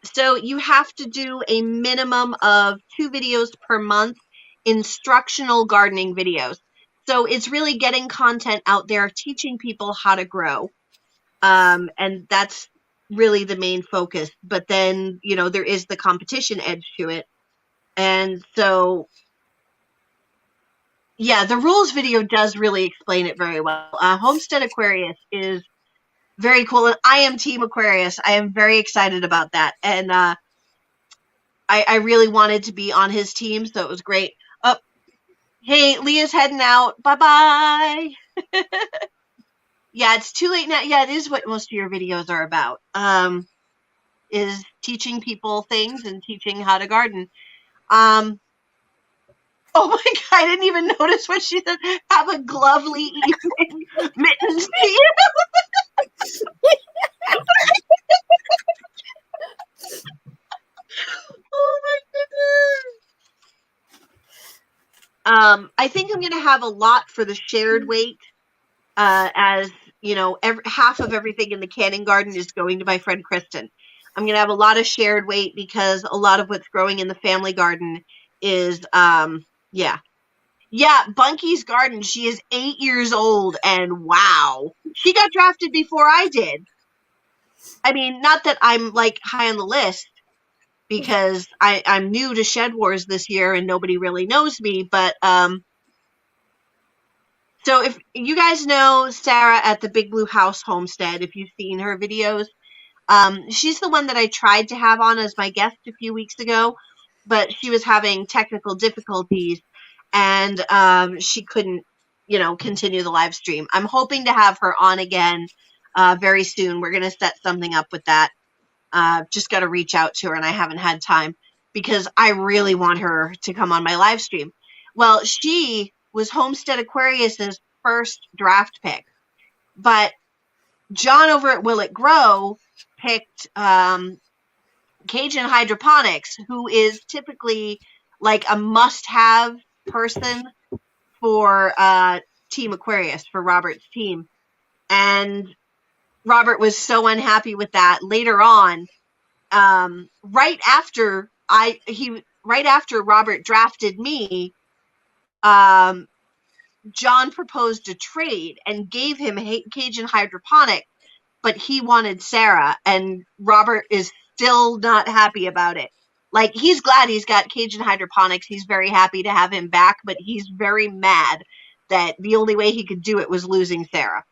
A: So you have to do a minimum of 2 videos per month, instructional gardening videos. So it's really getting content out there, teaching people how to grow. And that's really the main focus. But then, there is the competition edge to it. And so, yeah, the rules video does really explain it very well. Homestead Aquarius is very cool. And I am Team Aquarius. I am very excited about that. And I really wanted to be on his team, so it was great. Oh, hey, Leah's heading out. Bye-bye. Yeah, it's too late now. Yeah, it is what most of your videos are about, is teaching people things and teaching how to garden. Oh my God, I didn't even notice what she said. Have a lovely evening. Mittens to you. Oh my goodness. I think I'm going to have a lot for the shared weight, as half of everything in the canning garden is going to my friend Kristen. I'm going to have a lot of shared weight because a lot of what's growing in the family garden is, yeah, Bunky's garden. She is 8 years old, and wow, she got drafted before I did. I mean, not that I'm like high on the list, because I'm new to Shed Wars this year and nobody really knows me, but so if you guys know Sarah at the Big Blue House Homestead, if you've seen her videos, she's the one that I tried to have on as my guest a few weeks ago, but she was having technical difficulties and she couldn't, continue the live stream. I'm hoping to have her on again very soon. We're going to set something up with that. Just got to reach out to her, and I haven't had time because I really want her to come on my live stream. Well, she was Homestead Aquarius's first draft pick, but John over at Will It Grow picked Cajun Hydroponics, who is typically like a must-have person for Team Aquarius, for Robert's team. And Robert was so unhappy with that. Later on, right after Robert drafted me, John proposed a trade and gave him Cajun Hydroponic, but he wanted Sarah, and Robert is still not happy about it. Like, he's glad he's got Cajun Hydroponics. He's very happy to have him back, but he's very mad that the only way he could do it was losing Sarah.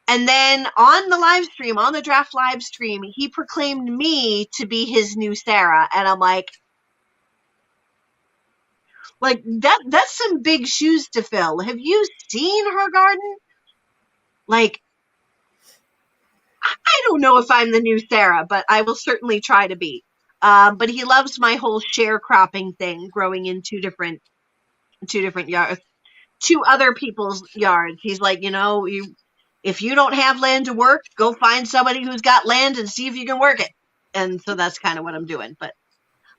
A: And then on the live stream, on the draft live stream, he proclaimed me to be his new Sarah. And I'm like that's some big shoes to fill. Have you seen her garden? Like, I don't know if I'm the new Sarah, but I will certainly try to be. But he loves my whole sharecropping thing, growing in two different yards, 2 other people's yards. He's like, if you don't have land to work, go find somebody who's got land and see if you can work it. And so that's kind of what I'm doing. But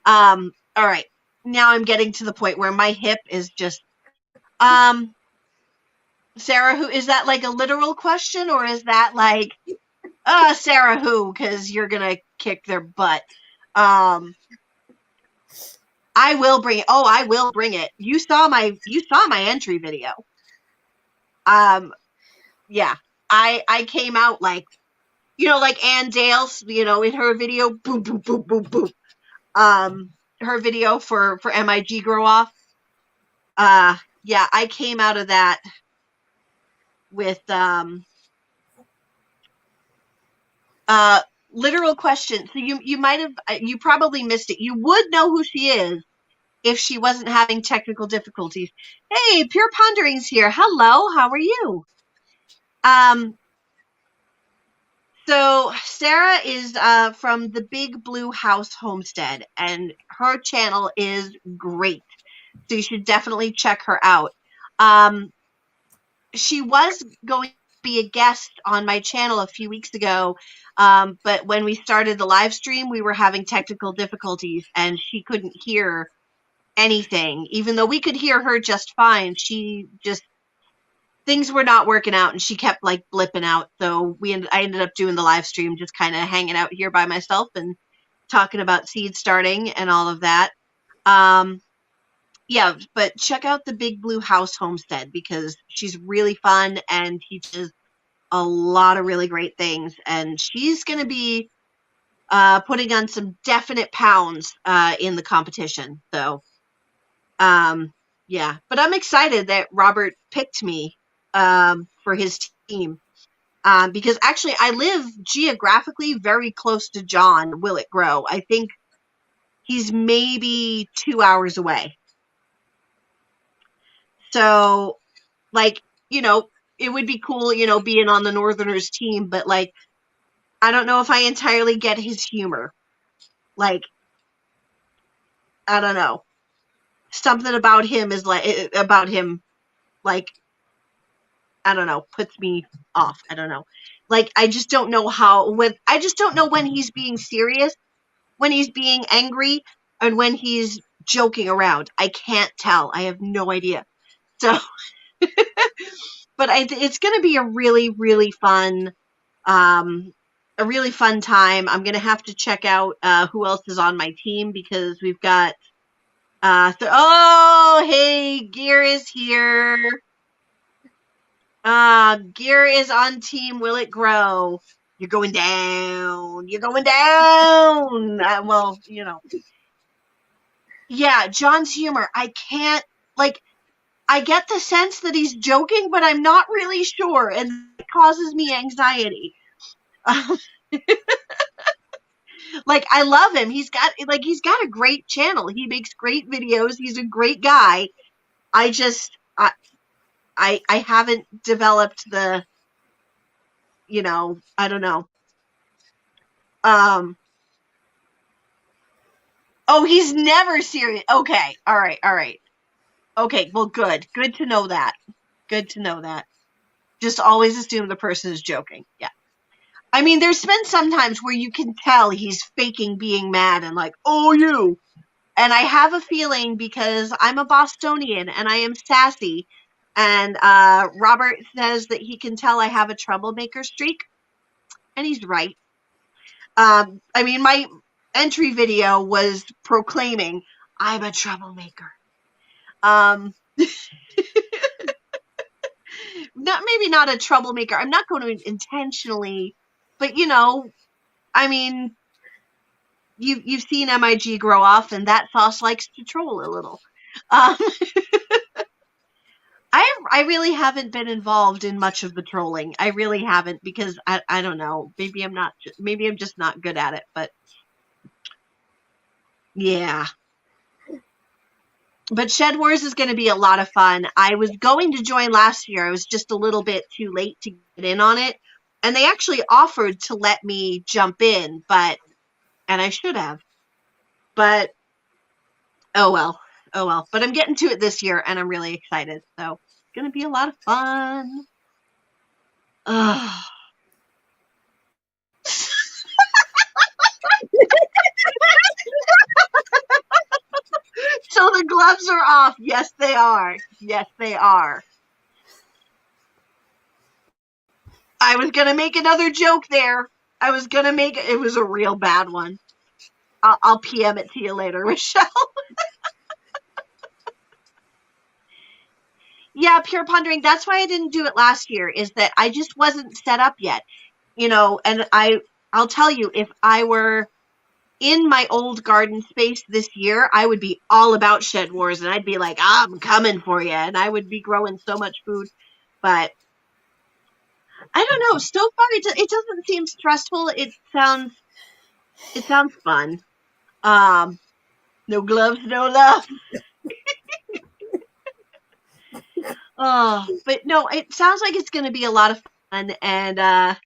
A: all right. Now I'm getting to the point where my hip is just Sarah, who is that, like a literal question, or is that like Sarah who, because you're gonna kick their butt? I will bring it. Oh, I will bring it. You saw my entry video. Yeah. I came out like, like Ann Dale's, in her video, boom, boom, boom, boom, boom. Her video for MIG Grow Off. Yeah, I came out of that with literal question. So you might have, you probably missed it. You would know who she is if she wasn't having technical difficulties. Hey, Pure Pondering's here. Hello, how are you? So Sarah is from the Big Blue House Homestead, and her channel is great. So you should definitely check her out. She was going to be a guest on my channel a few weeks ago, but when we started the live stream, we were having technical difficulties, and she couldn't hear anything. Even though we could hear her just fine, things were not working out, and she kept like blipping out. So I ended up doing the live stream, just kind of hanging out here by myself and talking about seed starting and all of that. Yeah, but check out the Big Blue House Homestead because she's really fun and teaches a lot of really great things. And she's going to be putting on some definite pounds in the competition. So, yeah, but I'm excited that Robert picked me for his team because actually I live geographically very close to John Will It Grow. I think he's maybe 2 hours away. So, like, it would be cool, being on the Northerners team, but like, I don't know if I entirely get his humor. Like, I don't know. Something about him like, I don't know, puts me off. I don't know. Like, I just don't know I just don't know when he's being serious, when he's being angry, and when he's joking around. I can't tell. I have no idea. So, but it's going to be a really, really fun, time. I'm going to have to check out who else is on my team because we've got, oh, hey, Gear is here. Gear is on team Will It Grow. You're going down. You're going down. Well, Yeah, John's humor. I can't, like, I get the sense that he's joking, but I'm not really sure, and it causes me anxiety. Like, I love him. He's got a great channel. He makes great videos. He's a great guy. I just, I haven't developed the, I don't know. Oh, he's never serious. Okay. All right. Okay. Well, good to know that. Good to know that. Just always assume the person is joking. Yeah. I mean, there's been some times where you can tell he's faking being mad and like, oh, you. And I have a feeling because I'm a Bostonian and I am sassy. And Robert says that he can tell I have a troublemaker streak. And he's right. I mean, my entry video was proclaiming I'm a troublemaker. Maybe not a troublemaker. I'm not going to intentionally, but I mean, you've seen MIG Grow Off, and that sauce likes to troll a little. I really haven't been involved in much of the trolling. I really haven't because I don't know. Maybe I'm just not good at it. But yeah. But Shed Wars is going to be a lot of fun. I was going to join last year. I was just a little bit too late to get in on it. And they actually offered to let me jump in, and I should have. But, oh well. But I'm getting to it this year, and I'm really excited. So, it's going to be a lot of fun. Ugh. So the gloves are off. Yes, they are. Yes, they are. I was going to make another joke there. It was a real bad one. I'll PM it to you later, Michelle. Yeah, pure pondering. That's why I didn't do it last year, is that I just wasn't set up yet. And I'll tell you, if I were in my old garden space this year, I would be all about Shed Wars, and I'd be like, I'm coming for you, and I would be growing so much food. But I don't know. So far, it doesn't seem stressful. It sounds fun. Um, no gloves, no love. Oh, but no, it sounds like it's going to be a lot of fun, and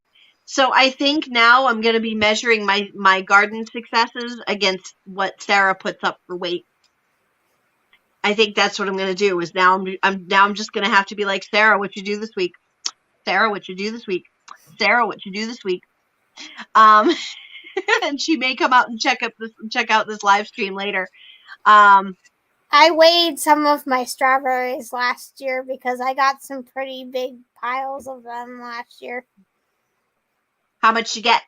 A: so I think now I'm going to be measuring my garden successes against what Sarah puts up for weight. I think that's what I'm going to do. Is now I'm just going to have to be like, Sarah, what you do this week? Sarah, what you do this week? Sarah, what you do this week? Um, and she may come out and check out this live stream later.
B: I weighed some of my strawberries last year because I got some pretty big piles of them last year.
A: How much you get?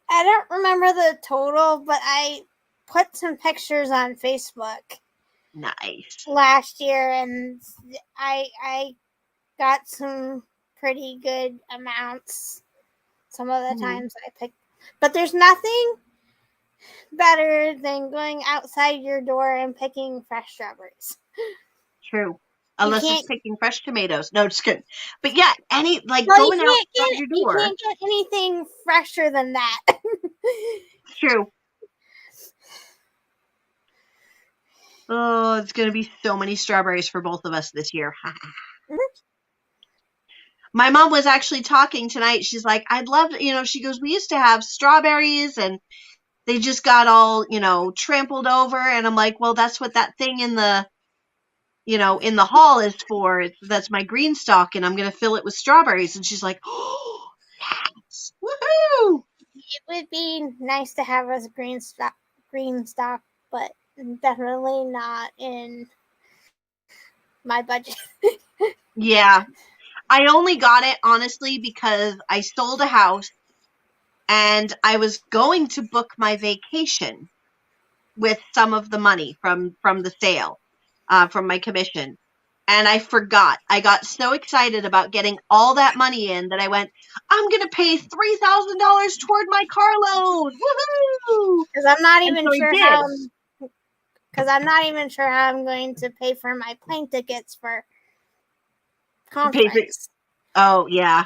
B: I don't remember the total, but I put some pictures on Facebook
A: Nice.
B: last year, and I got some pretty good amounts some of the times I picked. But there's nothing better than going outside your door and picking fresh strawberries.
A: True. Unless it's picking fresh tomatoes. No, just kidding. But yeah,
B: Well,
A: going outside your
B: you
A: door.
B: can't get anything fresher than that.
A: True. Oh, it's going to be so many strawberries for both of us this year. My mom was actually talking tonight. She's like, I'd love to, she goes, we used to have strawberries and they just got all, trampled over. And I'm like, well, that's what that thing in the hall is for. That's my green stalk, and I'm going to fill it with strawberries. And she's like, oh, yes, woohoo!
B: It would be nice to have a green stock, but definitely not in my budget.
A: Yeah. I only got it, honestly, because I sold a house and I was going to book my vacation with some of the money from the sale, from my commission. And I forgot. I got so excited about getting all that money in that I went, I'm going to pay $3,000 toward my car loan. Woohoo!
B: Because I'm not even
A: so
B: sure how. Because I'm not even sure how I'm going to pay for my plane tickets for conference.
A: Oh yeah.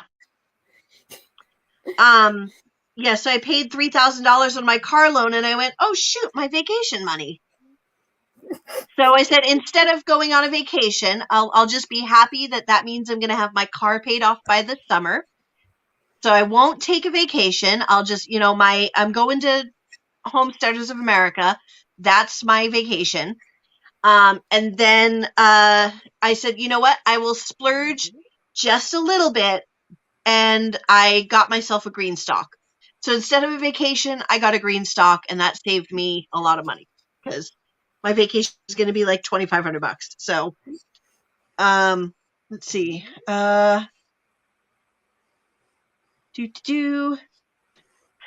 A: Yeah, so I paid $3,000 on my car loan, and I went, oh shoot, my vacation money. So I said, instead of going on a vacation, I'll just be happy that means I'm going to have my car paid off by the summer. So I won't take a vacation. I'll just, I'm going to Homesteaders of America. That's my vacation. And then I said, you know what? I will splurge just a little bit, and I got myself a green stalk. So instead of a vacation, I got a green stalk, and that saved me a lot of money because my vacation is going to be like $2,500. So, let's see.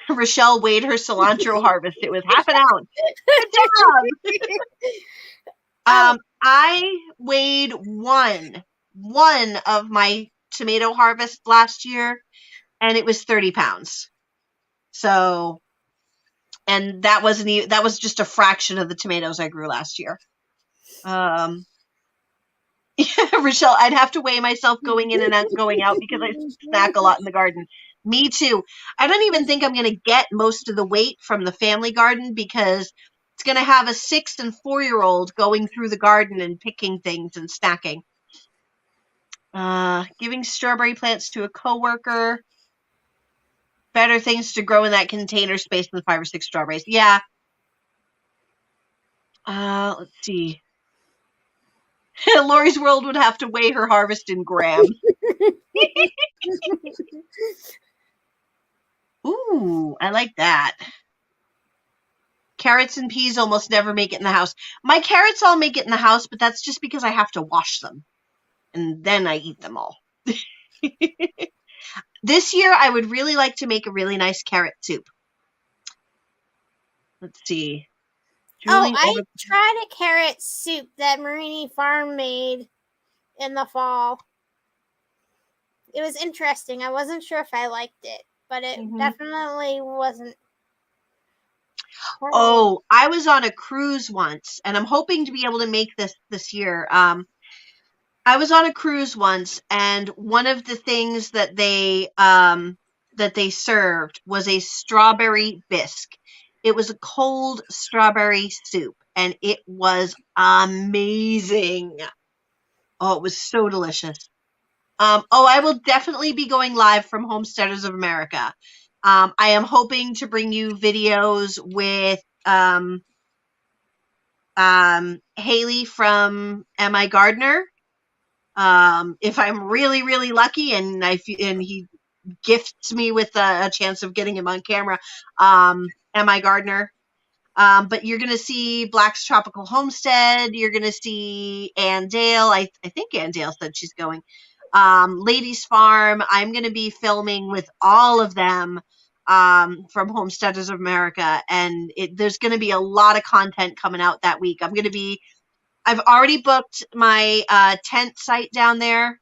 A: Rochelle weighed her cilantro harvest. It was half an ounce. Good job. I weighed one of my tomato harvest last year, and it was 30 pounds. So, and that was just a fraction of the tomatoes I grew last year. Rochelle, I'd have to weigh myself going in and going out because I snack a lot in the garden. Me too. I don't even think I'm going to get most of the weight from the family garden because it's going to have a 6 and 4-year-old going through the garden and picking things and snacking. Giving strawberry plants to a coworker. Better things to grow in that container space than 5 or 6 strawberries. Yeah. Let's see. Lori's World would have to weigh her harvest in grams. Ooh, I like that. Carrots and peas almost never make it in the house. My carrots all make it in the house, but that's just because I have to wash them. And then I eat them all. This year, I would really like to make a really nice carrot soup. Let's see.
B: I tried a carrot soup that Marini Farm made in the fall. It was interesting. I wasn't sure if I liked it, but it definitely wasn't horrible.
A: Oh, I was on a cruise once, and I'm hoping to be able to make this year. I was on a cruise once, and one of the things that they served was a strawberry bisque. It was a cold strawberry soup, and it was amazing. Oh, it was so delicious. I will definitely be going live from Homesteaders of America. I am hoping to bring you videos with Haley from Mi Gardener. If I'm really, really lucky and and he gifts me with a chance of getting him on camera, Mi Gardener. But you're going to see Black's Tropical Homestead. You're going to see Ann Dale. I think Ann Dale said she's going. Ladies Farm. I'm going to be filming with all of them from Homesteaders of America. And there's going to be a lot of content coming out that week. I've already booked my tent site down there.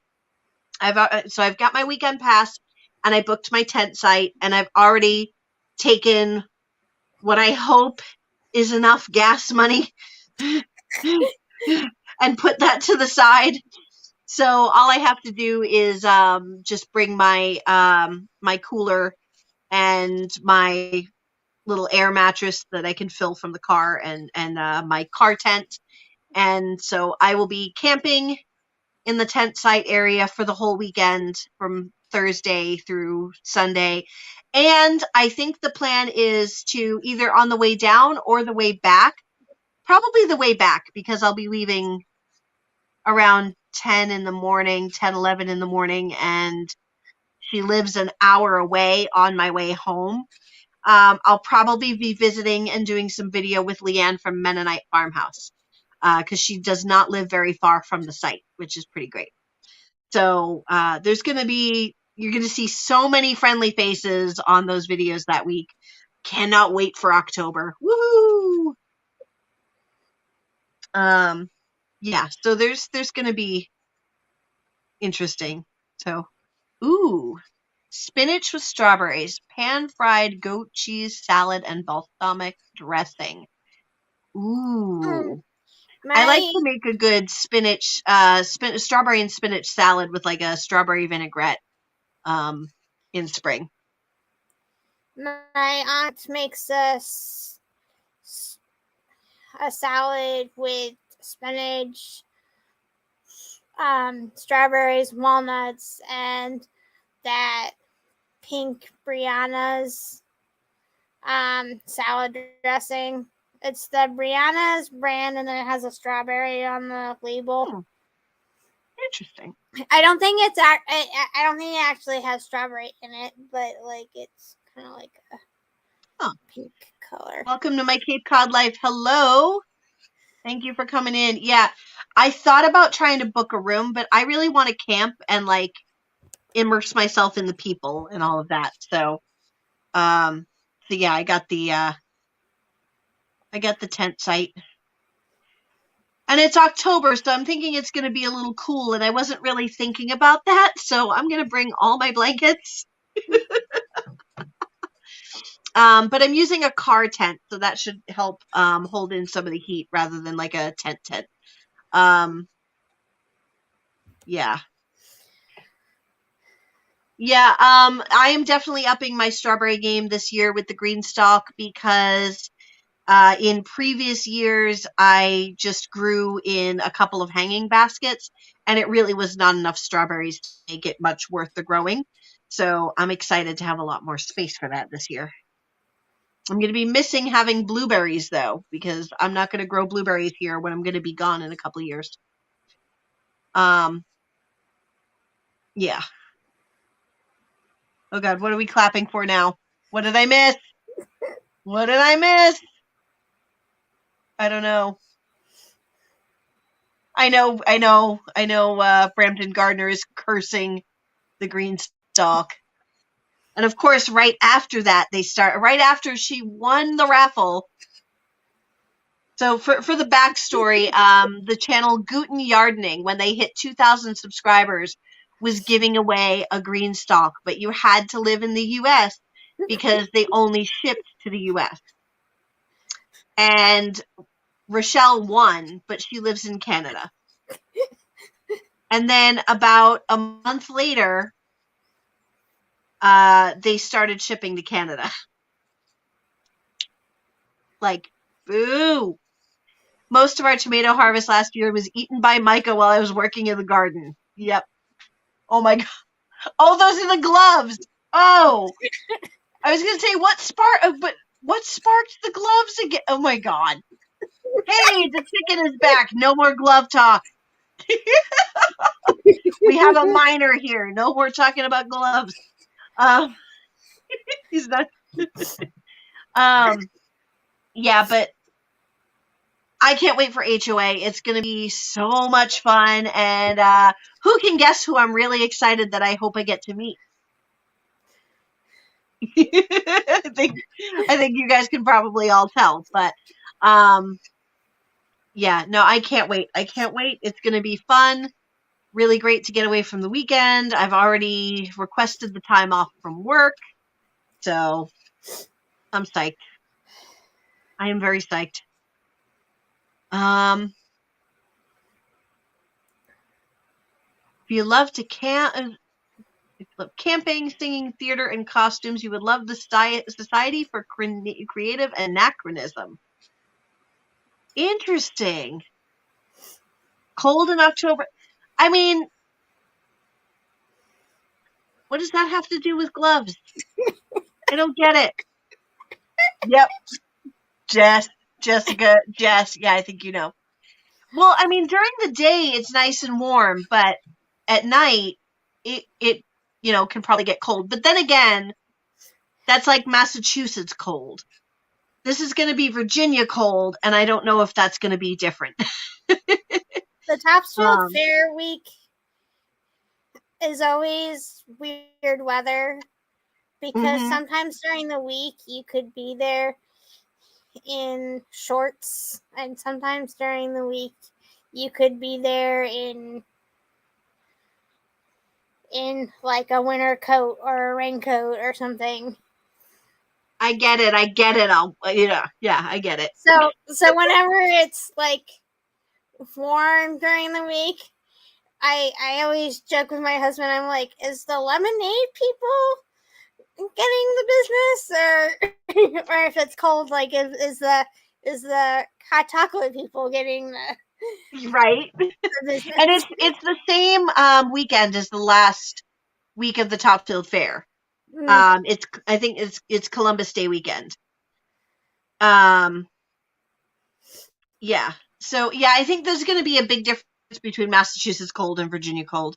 A: So I've got my weekend pass and I booked my tent site and I've already taken what I hope is enough gas money and put that to the side. So all I have to do is just bring my my cooler and my little air mattress that I can fill from the car and my car tent. And so I will be camping in the tent site area for the whole weekend from Thursday through Sunday. And I think the plan is to either on the way down or the way back, probably the way back because I'll be leaving around 10 in the morning, 10, 11 in the morning, and she lives an hour away on my way home. I'll probably be visiting and doing some video with Leanne from Mennonite Farmhouse because she does not live very far from the site, which is pretty great. So you're going to see so many friendly faces on those videos that week. Cannot wait for October. Woohoo! Yeah, so there's going to be interesting. So, ooh, spinach with strawberries, pan-fried goat cheese salad, and balsamic dressing. Ooh. I like to make a good spinach, strawberry and spinach salad with like a strawberry vinaigrette in spring.
B: My aunt makes a salad with spinach, strawberries, walnuts, and that pink Brianna's salad dressing. It's the Brianna's brand, and then it has a strawberry on the label.
A: Interesting.
B: I don't think I don't think it actually has strawberry in it, but like it's kind of like a pink color.
A: Welcome to my Cape Cod life. Hello. Thank you for coming in. Yeah, I thought about trying to book a room, but I really want to camp and like immerse myself in the people and all of that. So yeah, I got the tent site. And it's October, so I'm thinking it's going to be a little cool, and I wasn't really thinking about that, so I'm going to bring all my blankets. But I'm using a car tent, so that should help hold in some of the heat rather than like a tent. Yeah. Yeah, I am definitely upping my strawberry game this year with the green stalk because in previous years, I just grew in a couple of hanging baskets, and it really was not enough strawberries to make it much worth the growing. So I'm excited to have a lot more space for that this year. I'm going to be missing having blueberries, though, because I'm not going to grow blueberries here when I'm going to be gone in a couple of years. Yeah. Oh, God, what are we clapping for now? What did I miss? What did I miss? I don't know. I know. Brampton Gardner is cursing the green stalk. And of course, right after that, right after she won the raffle, So for the backstory, the channel Guten Gardening, when they hit 2,000 subscribers, was giving away a green stalk, but you had to live in the U.S. because they only shipped to the U.S. And Rochelle won, but she lives in Canada. And then about a month later, they started shipping to Canada. Like, boo. Most of our tomato harvest last year was eaten by Micah while I was working in the garden. Yep. Oh my god. Oh, those are the gloves. Oh, I was gonna say what sparked the gloves again? Oh my god. Hey, the chicken is back. No more glove talk. We have a minor here. No more talking about gloves. Um, he's not. Yeah, but I can't wait for HOA. It's gonna be so much fun, and who can guess who I'm really excited that I hope I get to meet? I think you guys can probably all tell, but yeah, no, I can't wait. I can't wait. It's going to be fun. Really great to get away from the weekend. I've already requested the time off from work, so I'm psyched. I am very psyched. If you love to camp, if you love camping, singing, theater, and costumes, you would love the Society for Creative Anachronism. Interesting. Cold in October. I mean, what does that have to do with gloves? I don't get it. Yep. Jessica, Jess. Yeah, I think you know. Well, I mean, during the day it's nice and warm, but at night it can probably get cold. But then again, that's like Massachusetts cold. This is going to be Virginia cold, and I don't know if that's going to be different.
B: The Topsfield Fair week is always weird weather because sometimes during the week you could be there in shorts, and sometimes during the week you could be there in like a winter coat or a raincoat or something.
A: I get it. I get it. Yeah, I get it.
B: So whenever it's like warm during the week, I always joke with my husband. I'm like, is the lemonade people getting the business, or if it's cold, like is the hot chocolate people getting the
A: right?
B: The business?
A: And it's the same weekend as the last week of the Topfield Fair. I think it's Columbus Day weekend. Yeah. So yeah, I think there's going to be a big difference between Massachusetts cold and Virginia cold.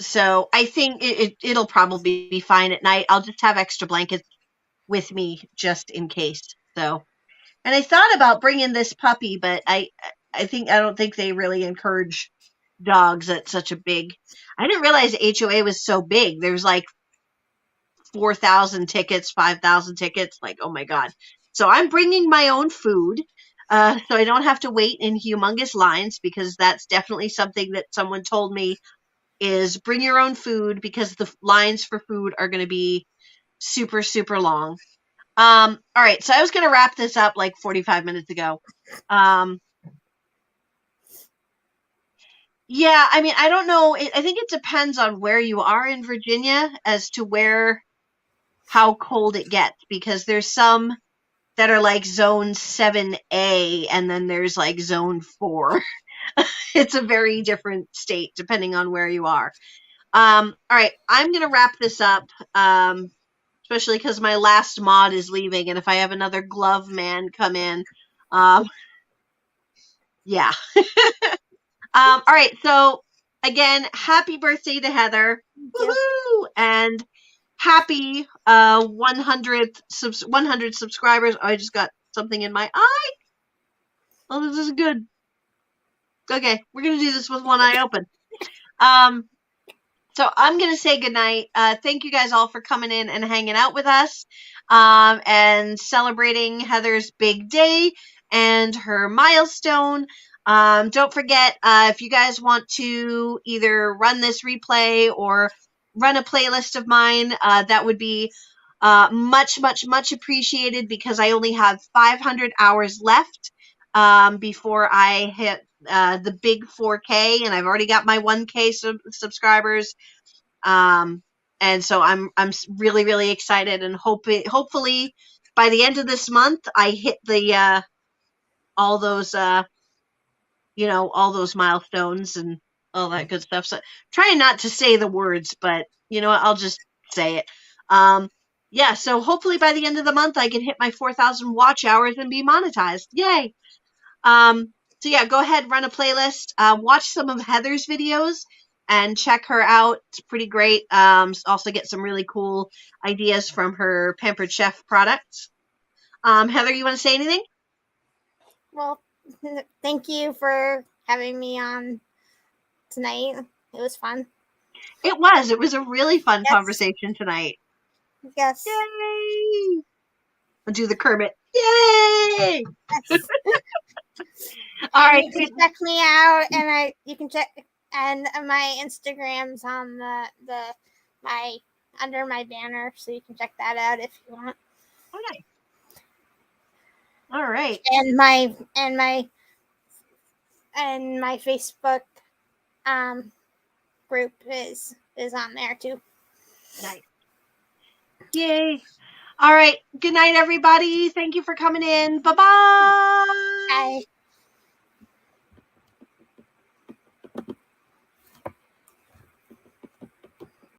A: So I think it'll probably be fine at night. I'll just have extra blankets with me just in case. So, and I thought about bringing this puppy, but I don't think they really encourage dogs at such a big. I didn't realize HOA was so big. There's like 4,000 tickets, 5,000 tickets. Like, oh my god! So I'm bringing my own food, so I don't have to wait in humongous lines, because that's definitely something that someone told me is bring your own food, because the lines for food are going to be super, super long. All right, so I was going to wrap this up like 45 minutes ago. Yeah, I mean, I don't know. I think it depends on where you are in Virginia as to how cold it gets, because there's some that are like zone 7A, and then there's like zone 4. It's a very different state depending on where you are. All right, I'm going to wrap this up, especially because my last mod is leaving, and if I have another glove man come in, yeah. All right, so again, happy birthday to Heather. Woohoo! And happy 100 subscribers. Oh, I just got something in my eye. Oh, this is good. Okay, we're going to do this with one eye open. So I'm going to say goodnight. Thank you guys all for coming in and hanging out with us and celebrating Heather's big day and her milestone. Don't forget, if you guys want to either run this replay or run a playlist of mine, that would be much, much, much appreciated because I only have 500 hours left before I hit the big 4K, and I've already got my 1K subscribers. And so I'm really, really excited and hopefully by the end of this month I hit the all those all those milestones and all that good stuff. So trying not to say the words, but you know what, I'll just say it. Yeah, so hopefully by the end of the month I can hit my 4,000 watch hours and be monetized. Yay. So yeah, go ahead, run a playlist, watch some of Heather's videos and check her out. It's pretty great. Also get some really cool ideas from her Pampered Chef products. Heather, you want to say anything?
B: Well, thank you for having me on tonight. It was fun.
A: It was a really fun
B: Yes.
A: conversation tonight.
B: Yes.
A: Yay! I'll do the Kermit. Yay!
B: Yes.
A: All right.
B: You can check me out, and you can check, and my Instagram's on my under my banner, so you can check that out if you want.
A: Okay. All right.
B: And my Facebook group is on there too.
A: Nice. Yay. All right. Good night, everybody. Thank you for coming in. Bye-bye.
B: Bye.